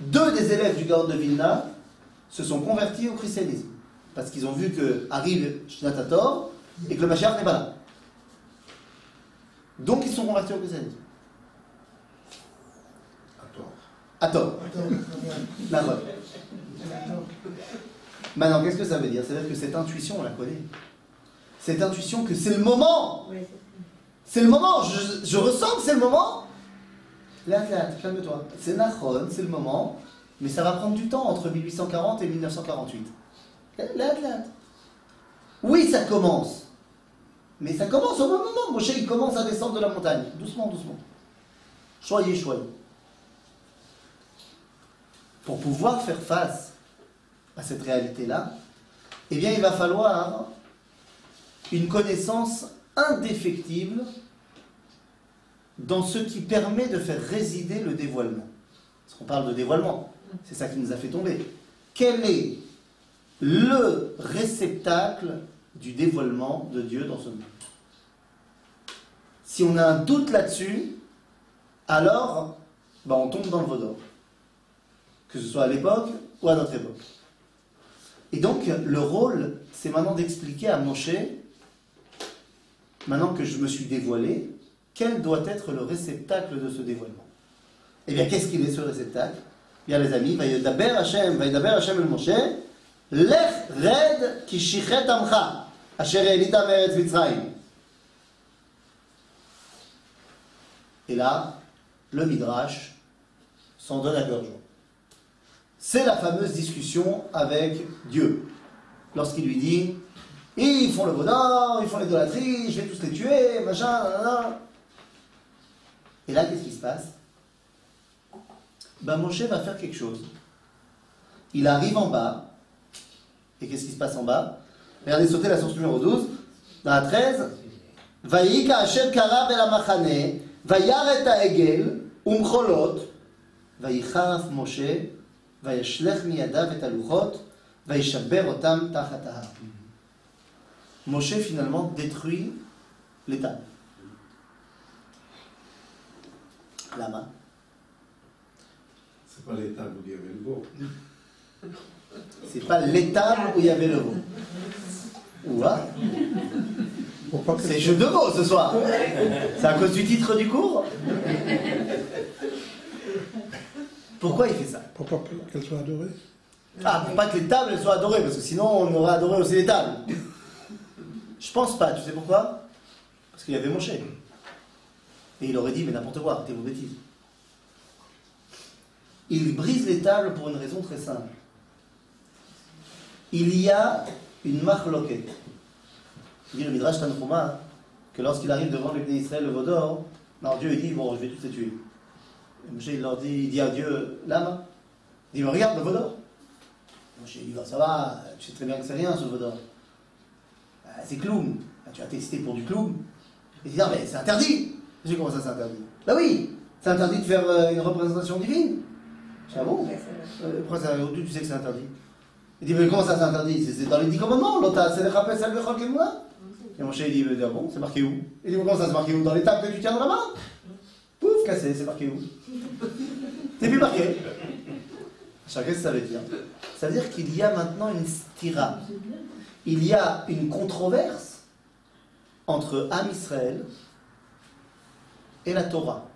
2 des élèves du Gaon de Vilna se sont convertis au christianisme. Parce qu'ils ont vu que arrive Beshnat Hator et que le Mashiach n'est pas là. Donc ils se sont convertis au christianisme. À tort. La bonne. Maintenant, qu'est-ce que ça veut dire? Ça veut dire que cette intuition, on la connaît. Cette intuition que c'est le moment. C'est le moment. Je ressens que c'est le moment. Là, calme-toi. C'est Nachon, c'est le moment. Mais ça va prendre du temps entre 1840 et 1948. Là. Oui, ça commence. Mais ça commence au bon moment. Moshe, il commence à descendre de la montagne. Doucement. Choyez. Pour pouvoir faire face à cette réalité-là, eh bien, il va falloir une connaissance indéfectible dans ce qui permet de faire résider le dévoilement. Parce qu'on parle de dévoilement, c'est ça qui nous a fait tomber. Quel est le réceptacle du dévoilement de Dieu dans ce monde? Si on a un doute là-dessus, alors on tombe dans le veau d'or. Que ce soit à l'époque ou à notre époque. Et donc, le rôle, c'est maintenant d'expliquer à Moshe, maintenant que je me suis dévoilé, quel doit être le réceptacle de ce dévoilement. Eh bien, qu'est-ce qu'il est ce réceptacle? Eh bien, les amis, Vayedaber Hashem el Moshe, Lech red ki shichet amcha, asher elita meretz Mitzrayim. Et là, le Midrash s'en donne à cœur joie. C'est la fameuse discussion avec Dieu. Lorsqu'il lui dit, ils font le veau d'or, ils font l'idolâtrie, je vais tous les tuer, machin, nanana. Et là, qu'est-ce qui se passe? Moshe va faire quelque chose. Il arrive en bas, et qu'est-ce qui se passe en bas? Regardez, sautez la source numéro 12, dans la 13. Vayika Hashem karav el hamachane, vayar et ha'egel, umcholot, vayicharaf Moshe, vayashlech miyadav et haluchot, vayishaber otam tachat ha'ar. Moshe finalement détruit les tables. Lama. C'est pas l'étable où il y avait le veau. C'est pas l'étable où il y avait le veau. Ouah. C'est jeu de mots ce soir. C'est à cause du titre du cours. Pourquoi il fait ça? Pour pas qu'elle soit adorée. Ah, pour pas que les tables soient adorées, parce que sinon on aurait adoré aussi les tables. Je pense pas, tu sais pourquoi? Parce qu'il y avait Moshe. Et il aurait dit, mais n'importe quoi, arrêtez vos bêtises. Il brise les tables pour une raison très simple. Il y a une machloket. Il dit le Midrash Tanchuma que lorsqu'il arrive devant les Bnei Israël, le veau d'or, alors Dieu il dit, bon, je vais tous les tuer. Et Moshe il dit à Dieu, l'âme, il dit, mais regarde le veau d'or. Moshe il dit, ça va, tu sais très bien que c'est rien ce veau d'or. C'est cloum. Tu as testé pour du cloum. Il dit, non mais c'est interdit. Je dis, comment ça c'est interdit? Bah oui, c'est interdit de faire une représentation divine. Je dis, ah bon? Pourquoi ça, tu sais que c'est interdit? Il dit, mais comment ça c'est interdit? C'est dans les 10 commandements, l'ota, c'est les rappels, ça le chol, Et Moshe il dit, ah bon, c'est marqué où? Il dit, comment ça c'est marqué où? Dans les tables que tu tiens dans la main? Pouf, cassé, c'est marqué où? C'est plus marqué. Qu'est-ce que ça veut dire? Ça veut dire qu'il y a maintenant une stira. Il y a une controverse entre Am Israël et la Torah,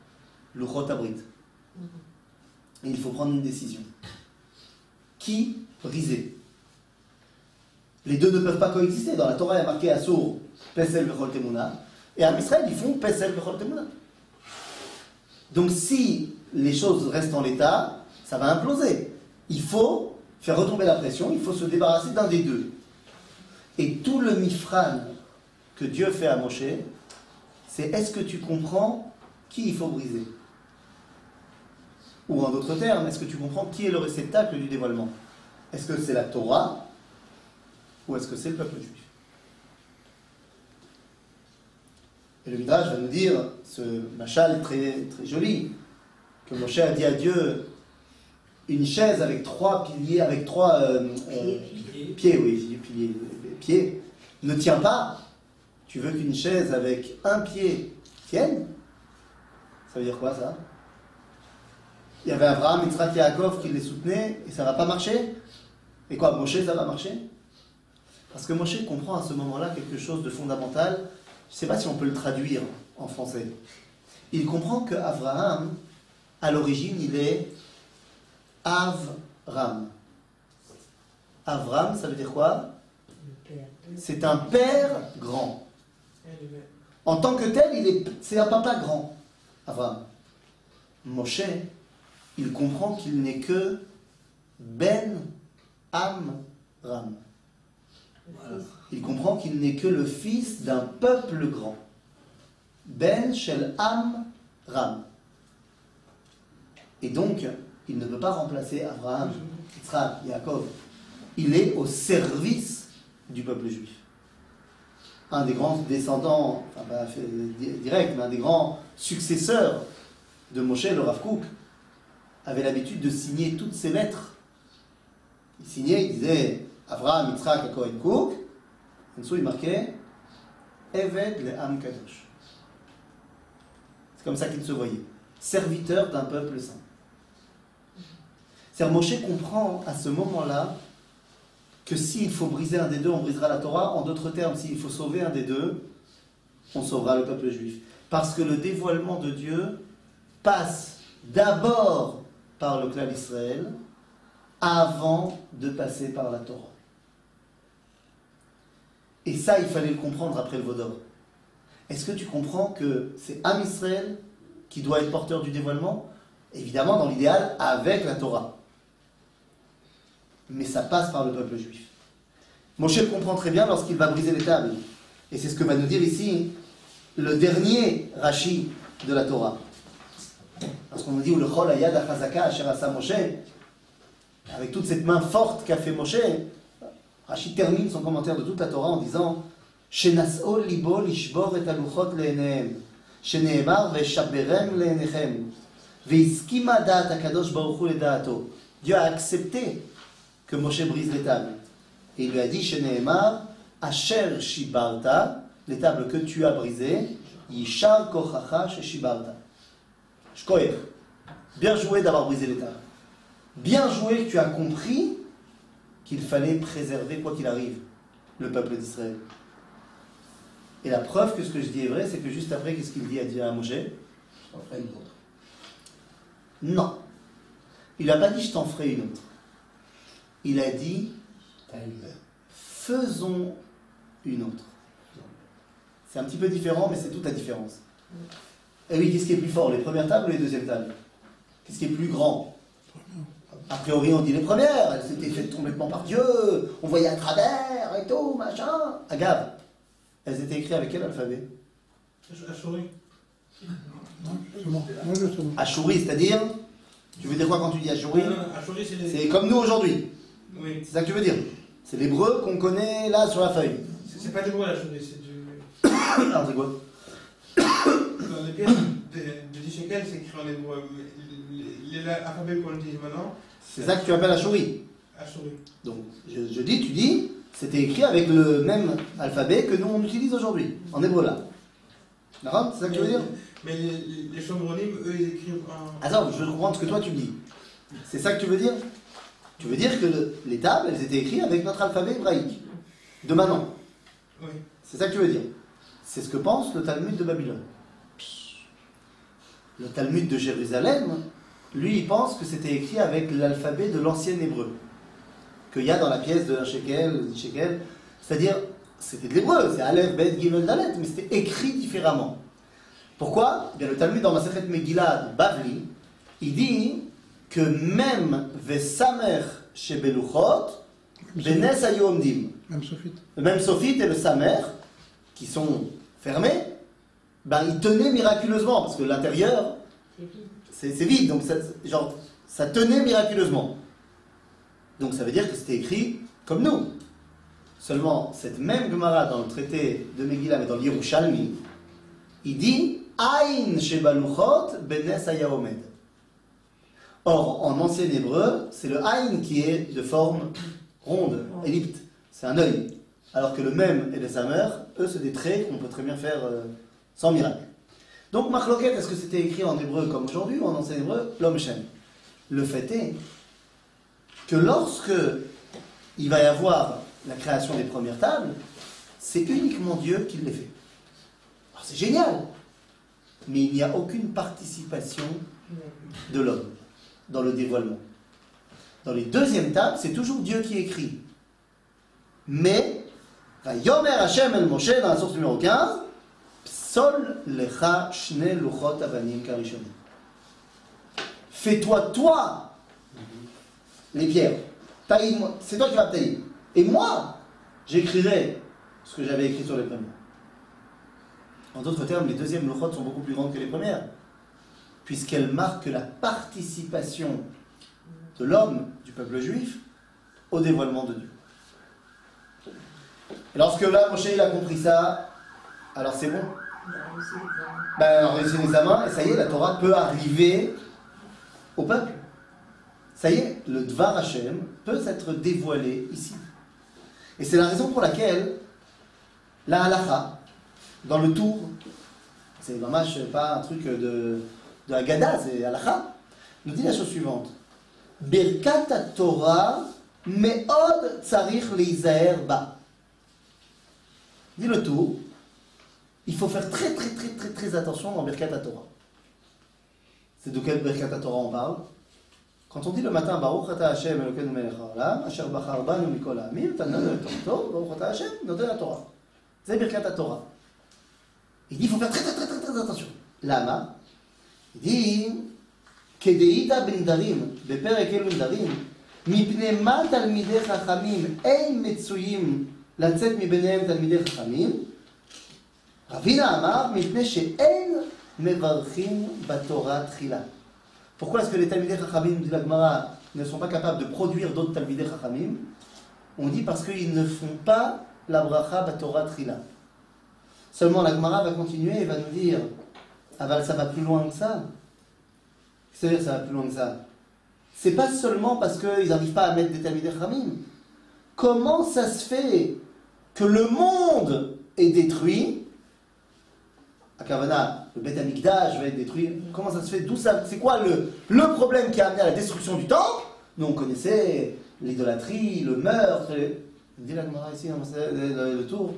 le Chot Abrit. Et il faut prendre une décision. Qui briser? Les deux ne peuvent pas coexister. Dans la Torah, il y a marqué Assour, Pesel Vechol Temuna. Et Am Israël, ils font Pesel Vechol Temuna. Donc si les choses restent en l'état, ça va imploser. Il faut faire retomber la pression, il faut se débarrasser d'un des deux. Et tout le mifran que Dieu fait à Moshe, c'est est-ce que tu comprends qui il faut briser? Ou en d'autres termes, est-ce que tu comprends qui est le réceptacle du dévoilement? Est-ce que c'est la Torah ou est-ce que c'est le peuple juif? Et le Midrash va nous dire, ce machal très, très joli, que Moshe a dit à Dieu, une chaise avec trois piliers, avec trois pieds, oui, pieds, ne tient pas. Tu veux qu'une chaise avec un pied tienne? Ça veut dire quoi ça? Il y avait Abraham, Yitzhak et Yaakov qui les soutenaient et ça va pas marcher? Et quoi, Moshe ça va marcher? Parce que Moshe comprend à ce moment-là quelque chose de fondamental. Je ne sais pas si on peut le traduire en français. Il comprend que Abraham, à l'origine, il est Avram. Avram, ça veut dire quoi? C'est un père grand. En tant que tel, c'est un papa grand, Avram. Moshe, il comprend qu'il n'est que Ben Amram. Il comprend qu'il n'est que le fils d'un peuple grand. Ben Shel Amram. Et donc, il ne peut pas remplacer Abraham, Yitzhak, Yaakov. Il est au service du peuple juif. Un des grands descendants, enfin pas direct, mais un des grands successeurs de Moshe, le Rav Kook, avait l'habitude de signer toutes ses lettres. Il signait, il disait Avraham, Yitzhak, Yaakov et Kook. En dessous, il marquait Eved le'am kadosh. C'est comme ça qu'il se voyait. Serviteur d'un peuple saint. C'est-à-dire, Moshe comprend à ce moment-là que s'il faut briser un des deux, on brisera la Torah. En d'autres termes, s'il faut sauver un des deux, on sauvera le peuple juif. Parce que le dévoilement de Dieu passe d'abord par le clan d'Israël avant de passer par la Torah. Et ça, il fallait le comprendre après le Vaudor. Est-ce que tu comprends que c'est Am Israël qui doit être porteur du dévoilement? Évidemment, dans l'idéal, avec la Torah. Mais ça passe par le peuple juif. Moshe le comprend très bien lorsqu'il va briser les tables. Et c'est ce que va nous dire ici le dernier Rashi de la Torah. Lorsqu'on nous dit le Chol Hayad Achazaka Asher Asa Moshe, avec toute cette main forte qu'a fait Moshe, Rashi termine son commentaire de toute la Torah en disant Shenas'o libo lishbor et aluchot le'enehem, sheneemar ve'shaberem le'enechem, ve'iskima da'at HaKadosh Baruch Hu le'da'ato. Dieu a accepté que Moshe brise les tables. Et il lui a dit Sheneemar Asher shibarta, les tables que tu as brisées, Yishar kochacha sheshibarta. Shkoyer. Bien joué d'avoir brisé les tables. Bien joué que tu as compris qu'il fallait préserver, quoi qu'il arrive, le peuple d'Israël. Et la preuve que ce que je dis est vrai, c'est que juste après, qu'est-ce qu'il dit à Moshe? Je t'en ferai une autre. Non. Il n'a pas dit je t'en ferai une autre. Il a dit faisons une autre. C'est un petit peu différent, mais c'est toute la différence. Et oui, qu'est-ce qui est plus fort, les premières tables ou les deuxièmes tables? Qu'est-ce qui est plus grand? A priori, on dit les premières, elles s'étaient faites complètement par Dieu, on voyait à travers et tout, machin. Agave, elles étaient écrites avec quel alphabet? Achouri. Achouri, c'est-à-dire, tu veux dire quoi quand tu dis Achouri? Achouri, c'est comme nous aujourd'hui. Oui. C'est ça que tu veux dire? C'est l'hébreu qu'on connaît là sur la feuille. C'est pas l'hébreu, Achouri, c'est du. Alors c'est quoi? Dans les pièces de 10 shekels, c'est écrit en hébreu. L'alphabet qu'on utilise maintenant. C'est ça que tu appelles Achouri. Achouri. Donc, je dis, tu dis, c'était écrit avec le même alphabet que nous on utilise aujourd'hui, en hébreu là. D'accord? C'est ça que tu veux dire? Mais les Shomronim, eux, ils écrivent en... Attends, je veux comprendre ce que toi tu me dis. C'est ça que tu veux dire? Tu veux dire que les tables, elles étaient écrites avec notre alphabet hébraïque, de maintenant. Oui. C'est ça que tu veux dire? C'est ce que pense le Talmud de Babylone. Le Talmud de Jérusalem, lui, il pense que c'était écrit avec l'alphabet de l'ancien hébreu, qu'il y a dans la pièce de 1 shekel, 10 shekels. C'est-à-dire, c'était de l'hébreu, c'est Aleph, Bet, Gimel, Dalet, mais c'était écrit différemment. Pourquoi? Eh bien, le Talmud dans Masechet Megillah de Bavli, il dit que même Vesamer Shebeluchot, Benes Ayomdim, même Sophite et le Samer, qui sont fermés, ben, ils tenaient miraculeusement, parce que l'intérieur, c'est vide, donc ça tenait miraculeusement. Donc ça veut dire que c'était écrit comme nous. Seulement, cette même Gemara dans le traité de Megillah, mais dans l'Yerushalmi, il dit Aïn Shebaluchot Benes Ayaomed. Or, en ancien hébreu, c'est le Aïn qui est de forme ronde, ellipte. C'est un œil. Alors que le même et le Samer, eux, c'est des traits qu'on peut très bien faire sans miracle. Donc, Machloket, est-ce que c'était écrit en hébreu comme aujourd'hui ou en ancien hébreu? L'homme Shem. Le fait est que lorsque il va y avoir la création des premières tables, c'est uniquement Dieu qui les fait. Alors, c'est génial, mais il n'y a aucune participation de l'homme dans le dévoilement. Dans les deuxièmes tables, c'est toujours Dieu qui écrit. Mais, Yomer Hashem el Moshe, dans la source numéro 15, Psol lecha shne luchot avanim karishonim. Fais-toi, toi, les pierres. Taille-moi, c'est toi qui vas me tailler. Et moi, j'écrirai ce que j'avais écrit sur les premières. En d'autres termes, les deuxièmes luchot sont beaucoup plus grandes que les premières, puisqu'elles marquent la participation de l'homme, du peuple juif, au dévoilement de Dieu. Et lorsque là, Moshe il a compris ça, alors c'est bon. Ben, on réussit l'examen, et ça y est, la Torah peut arriver au peuple. Ça y est, le Dvar Hashem peut s'être dévoilé ici. Et c'est la raison pour laquelle la halacha, dans le tour, c'est vraiment pas un truc de Haggadah, c'est halacha, nous dit la chose suivante. Birkat Torah me'od tzarich leizaher ba. Dit le tour, il faut faire très attention dans Birkat Torah. C'est de quel Birkat Torah on parle? Quand on dit le matin, Baruch ata Hashem Elokeinu melech haolam, asher bachar banu mikol ha'amim, tananu et torto, Baruch ata Hashem, noten la Torah. C'est Birkat Torah. Il dit, il faut faire très attention. Lama, il dit, Kedeita ben darim, beperek elu darim, mipnei ma talmidei chachamim, ein metzuyim, לצאת מביניהם תלמידי חכמים, רבינה אמר, מפני שאין מברכים בתורה תחילה. Pourquoi est-ce que les talmidei chachamim, dit la Gemara, ne sont pas capables de produire d'autres talmidei chachamim? On dit parce qu'ils ne font pas la bracha batorah tchila. Seulement la Gemara va continuer et va nous dire, ah ben ça va plus loin que ça. C'est-à-dire ça va plus loin que ça. C'est pas seulement parce qu'ils n'arrivent pas à mettre des talmidei chachamim. Comment ça se fait que le monde est détruit? À Kavana, le Beth Amikdash va être détruit. Comment ça se fait? D'où ça? C'est quoi le problème qui a amené à la destruction du temple? Nous on connaissait l'idolâtrie, le meurtre. On dit la Gemara ici, le tour.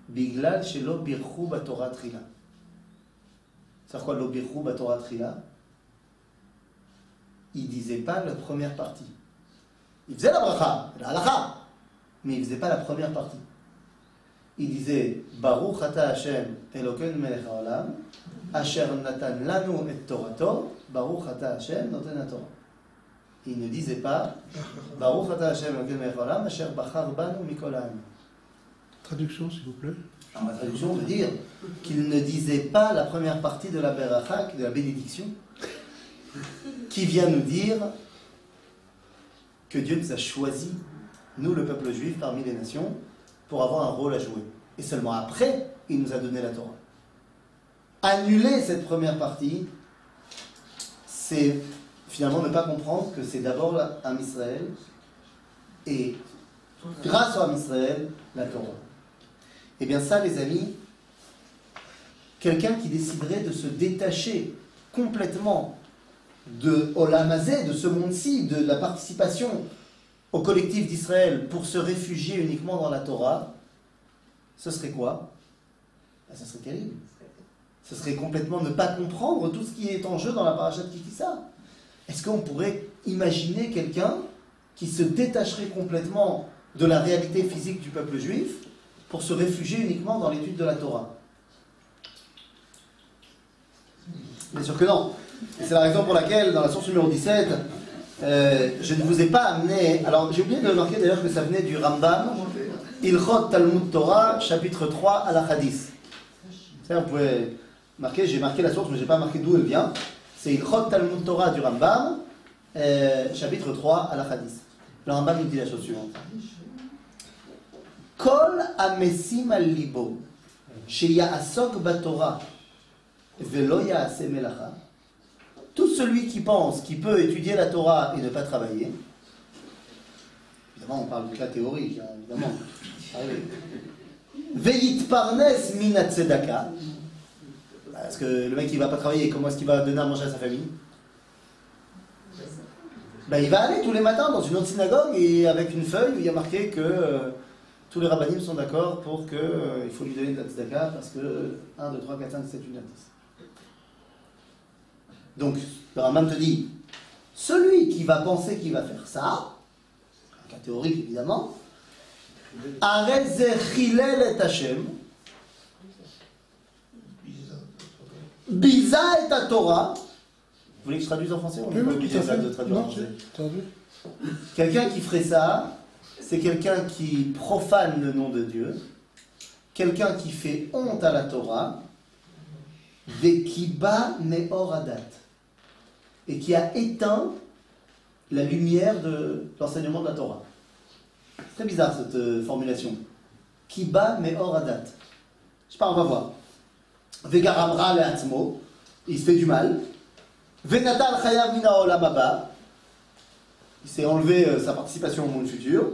Biglal shelo birchu batorah trila. C'est quoi lo birchu batorah trila? Il disait pas la première partie. Il faisait la bracha, la halacha, mais il ne faisait pas la première partie. Il disait Baruch ata Hashem Elokeinu melech haolam, asher natan lanu et torato, Baruch ata Hashem noten haTorah. Il ne disait pas Baruch ata Hashem Elokeinu melech haolam, asher bachar banu mikol ha'amim. Traduction, s'il vous plaît. Alors, la traduction veut dire qu'il ne disait pas la première partie de la beracha, de la bénédiction, qui vient nous dire que Dieu nous a choisis, nous le peuple juif, parmi les nations, pour avoir un rôle à jouer. Et seulement après, il nous a donné la Torah. Annuler cette première partie, c'est finalement ne pas comprendre que c'est d'abord l'Am Israël, et grâce au Ham Israël, la Torah. Eh bien ça, les amis, quelqu'un qui déciderait de se détacher complètement de Olam Hazé, de ce monde-ci, de la participation au collectif d'Israël pour se réfugier uniquement dans la Torah, ce serait quoi? Ça serait terrible. Ce serait complètement ne pas comprendre tout ce qui est en jeu dans la paracha de Kitissa. Est-ce qu'on pourrait imaginer quelqu'un qui se détacherait complètement de la réalité physique du peuple juif pour se réfugier uniquement dans l'étude de la Torah? Bien sûr que non. Et c'est la raison pour laquelle, dans la source numéro 17, je ne vous ai pas amené... Alors, j'ai oublié de marquer d'ailleurs que ça venait du Rambam, Ilchot Talmud Torah, chapitre 3, à la Hadith. Vous pouvez marquer, j'ai marqué la source, mais je n'ai pas marqué d'où elle vient. C'est Ilchot Talmud Torah du Rambam, chapitre 3, à la Hadith. Le Rambam nous dit la chose suivante. Kol amesim al libo, sheya'asok batorah, velo ya'ase melacha. Tout celui qui pense qu'il peut étudier la Torah et ne pas travailler, évidemment on parle de la théorie, évidemment. Veyit parnes minat tzedaka. Parce que le mec il va pas travailler, comment est-ce qu'il va donner à manger à sa famille? Ben, il va aller tous les matins dans une autre synagogue et avec une feuille où il y a marqué que tous les rabbinim sont d'accord pour qu'il faut lui donner de la tzedaka parce que 1, 2, 3, 4, 5, 7, 8, 9, 10. Donc, le Rambam te dit, celui qui va penser qu'il va faire ça, un cas théorique évidemment, Arez chilel et Hashem, Biza et ta Torah. Vous voulez que je traduise en français? On n'est pas obligé de traduire en français. Quelqu'un qui ferait ça, c'est quelqu'un qui profane le nom de Dieu, quelqu'un qui fait honte à la Torah, Vekiba me'or adat, et qui a éteint la lumière de l'enseignement de la Torah. C'est très bizarre cette formulation. Kiba me'or adat. Je sais pas, on va voir. Vegaramra le'atzmo, il se fait du mal. Venadal chayav mina olam haba, il s'est enlevé sa participation au monde futur.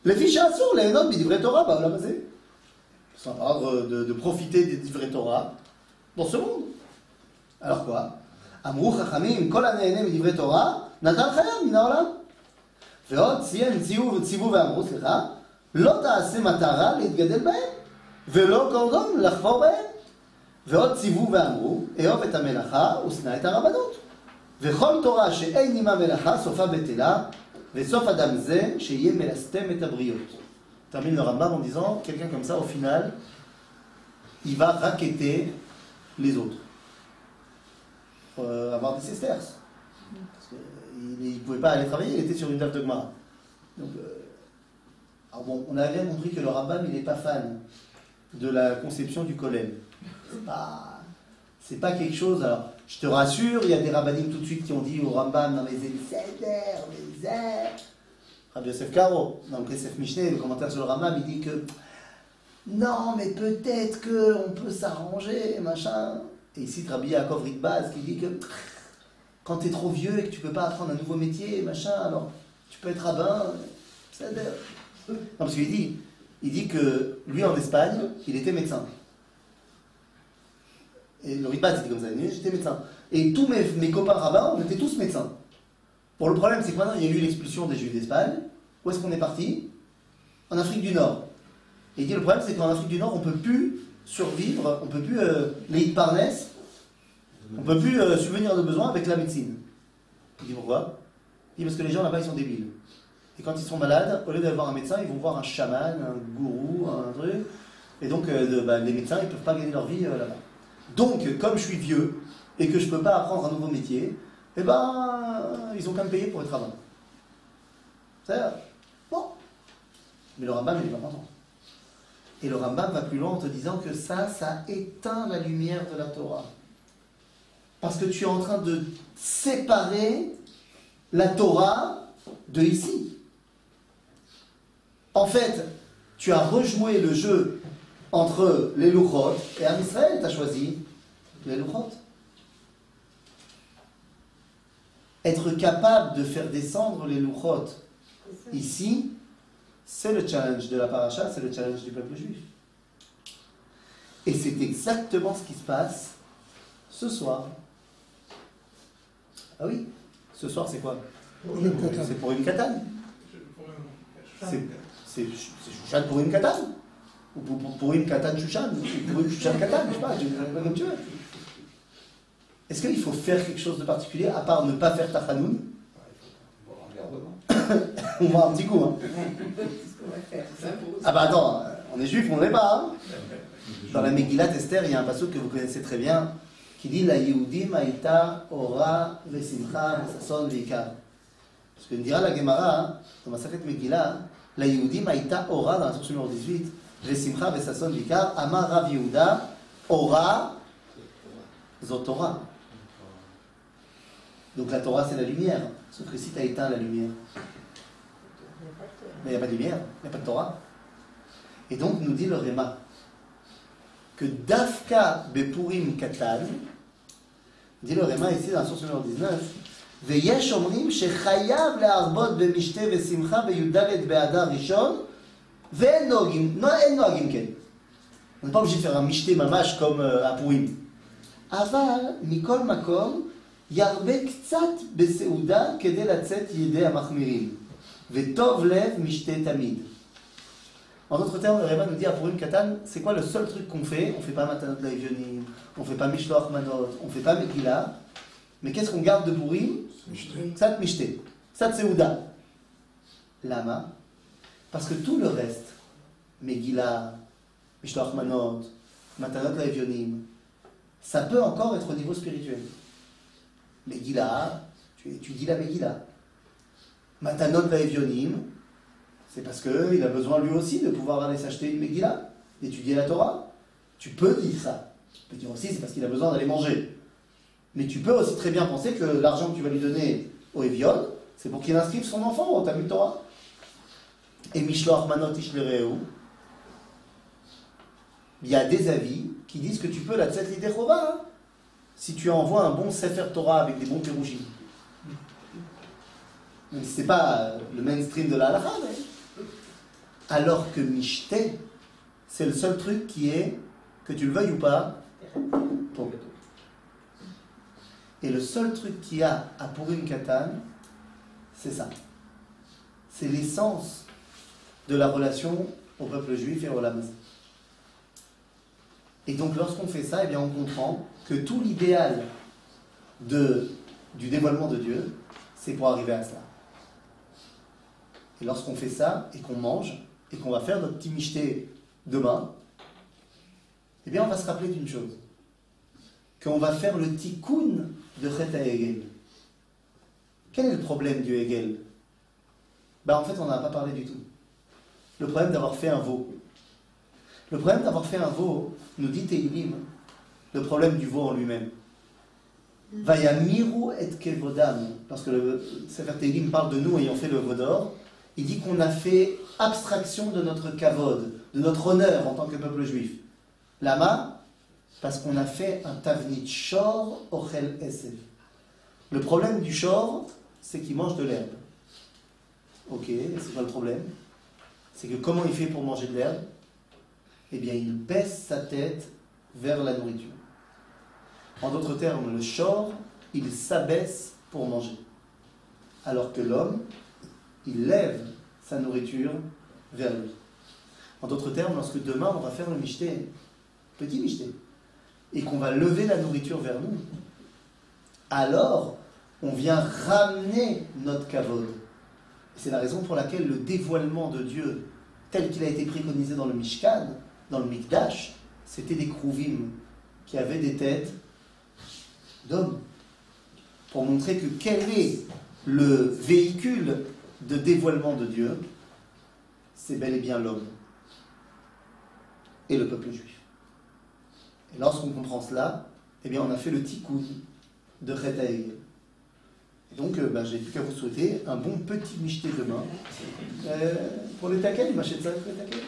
Les fiches assour, les notes, bidivre Torah, bah olam hazé. C'est un ordre de profiter des divrei Torah dans ce monde. Alors quoi? Amrou chachamim, kol hanehene midivre Torah, natal chayav mina olam. ועוד ציוו ואמרו, סליחה, לא תעשה מטרה להתגדל בהם, ולא קורדום לחפור בהם. ועוד ציוו ואמרו, אהוב את המלאכה ושנא את הרבנות. וכל תורה שאין עימה מלאכה, סופה בטלה, וסוף אדם זה, שיהיה מלסתם את הבריות. Termine le Rambam en disant, quelqu'un comme ça, au final, il va racketter les autres. Pour avoir des sesterces. Il ne pouvait pas aller travailler, il était sur une table de Gemara. Donc, alors bon, on a bien compris que le Rambam, il n'est pas fan de la conception du Kollel. C'est pas quelque chose. Alors, je te rassure, il y a des rabbinim tout de suite qui ont dit au Rambam, non mais c'est Seder, mais c'est. Rabbi Yosef Karo, dans le Kesef Mishneh, le commentaire sur le Rambam, il dit que non, mais peut-être qu'on peut s'arranger, machin. Et ici, Rabbi Yaakov Ritbaz qui dit que quand tu es trop vieux et que tu ne peux pas apprendre un nouveau métier, machin, alors tu peux être rabbin, c'est d'ailleurs. Non, parce qu'il dit que lui en Espagne, il était médecin. Et le Ritbaz, c'était comme ça, j'étais médecin. Et tous mes copains rabbins, on était tous médecins. Bon, le problème, c'est que maintenant, il y a eu l'expulsion des Juifs d'Espagne. Où est-ce qu'on est parti? En Afrique du Nord. Et il dit, le problème, c'est qu'en Afrique du Nord, on ne peut plus survivre, on ne peut plus les parnes. On ne peut plus subvenir de besoins avec la médecine. Il dit pourquoi? Il dit parce que les gens là-bas ils sont débiles. Et quand ils sont malades, au lieu d'aller voir un médecin, ils vont voir un chaman, un gourou, un truc. Et donc les médecins ils ne peuvent pas gagner leur vie là-bas. Donc comme je suis vieux et que je ne peux pas apprendre un nouveau métier, eh ben ils ont qu'à me payer pour être rabbin. C'est bon. Mais le Rambam il n'est pas content. Et le Rambam va plus loin en te disant que ça éteint la lumière de la Torah. Parce que tu es en train de séparer la Torah de ici. En fait, tu as rejoué le jeu entre les Luchot et Am Israël, tu as choisi les Luchot. Être capable de faire descendre les Luchot ici, c'est le challenge de la paracha, c'est le challenge du peuple juif. Et c'est exactement ce qui se passe ce soir. Ah oui, ce soir c'est quoi? C'est pour une katane. C'est Shushan pour une katane. Ou pour une katane Shushan. Pour une Shushan katane, je sais pas, comme tu veux. Est-ce qu'il faut faire quelque chose de particulier à part ne pas faire Tachanoun? On va un petit coup, hein. Ah bah attends, on est juif, on ne l'est pas, hein. Dans la Megillat Esther, il y a un passage que vous connaissez très bien qui dit la Yehudim Aïta Ora Vesimcha Vesason Veikar. Parce que dira la Gemara, hein, dans ma Masachet Megillah, la Yehudim Aïta Ora, dans la source numéro 18, Vesimcha Vesason Veikar, Amar Rav Yehuda, Ora Zotora. Donc la Torah c'est la lumière, sauf que si tu as éteint la lumière, mais il n'y a pas de lumière, il n'y a pas de Torah. Et donc nous dit le Réma que Dafka Bepurim Katan, dit le Réma ici dans la source numéro 19, Veyesh Omrim Shechayav Le'arbot Bemishte Vesimcha Veyudalet Be'adar Rishon Ve'en Noagim, non En Noagim Ken. On n'est pas obligé de faire un Mishte Mamash comme à Purim. Aval Mikol Makom Yarbe Ktsat Beseuda Kede Latzet Yede Amachmirim Ve'tov Lev Mishte Tamid. En d'autres termes, le Réma nous dit à Purim Katan, c'est quoi le seul truc qu'on fait? On ne fait pas Matanot Laevionim, on ne fait pas Mishloach Manot, on ne fait pas Megillah. Mais qu'est-ce qu'on garde de Purim? Ktsat Mishte, Ktsat Seuda. Lama? Parce que tout le reste, Megillah, Mishloach Manot, Matanot Laevionim, ça peut encore être au niveau spirituel. Megillah, tu étudies la Megillah. Matanot Laevionim, c'est parce qu'il a besoin lui aussi de pouvoir aller s'acheter une Megillah, d'étudier la Torah. Tu peux dire ça. Tu peux dire aussi c'est parce qu'il a besoin d'aller manger. Mais tu peux aussi très bien penser que l'argent que tu vas lui donner au Evion, c'est pour qu'il inscrive son enfant au Talmud Torah. Et Mishloach Manot Ishlereu, il y a des avis qui disent que tu peux la Tzet Lidei Chova, hein, si tu envoies un bon Sefer Torah avec des bons Pérouchim. Même si ce n'est pas le mainstream de la halakha, mais... Alors que Mishte, c'est le seul truc qui est, que tu le veuilles ou pas, pour. Et le seul truc qu'il y a à Purim Katan, c'est ça. C'est l'essence de la relation au peuple juif et au Olam Hazé. Et donc lorsqu'on fait ça, eh bien on comprend que tout l'idéal du dévoilement de Dieu, c'est pour arriver à cela. Et lorsqu'on fait ça, et qu'on mange, et qu'on va faire notre petit michté demain, eh bien on va se rappeler d'une chose. Qu'on va faire le tikkun de Chet HaEgel. Quel est le problème du Hegel? En fait, on n'en a pas parlé du tout. Le problème d'avoir fait un veau. Le problème d'avoir fait un veau, nous dit Teilim, le problème du veau en lui-même. Vayamiru et kevodam. Lorsque le Sefer Teilim parle de nous ayant fait le veau d'or, il dit qu'on a fait abstraction de notre kavod, de notre honneur en tant que peuple juif. Lama, parce qu'on a fait un tavnit shor ochel esef. Le problème du shor, c'est qu'il mange de l'herbe. Ok, c'est pas le problème. C'est que comment il fait pour manger de l'herbe? Eh bien, il baisse sa tête vers la nourriture. En d'autres termes, le shor, il s'abaisse pour manger. Alors que l'homme, il lève sa nourriture vers lui. En d'autres termes, lorsque demain on va faire le michté, petit michté, et qu'on va lever la nourriture vers nous, alors on vient ramener notre kavod. C'est la raison pour laquelle le dévoilement de Dieu, tel qu'il a été préconisé dans le Mishkan, dans le Mikdash, c'était des krouvim qui avaient des têtes d'hommes, pour montrer que quel est le véhicule de dévoilement de Dieu, c'est bel et bien l'homme et le peuple juif. Et lorsqu'on comprend cela, eh bien on a fait le tikkun de Chet HaEgel. Et donc j'ai plus qu'à vous souhaiter un bon petit michté demain. Pour les taquets, il m'achète ça pour les taquets.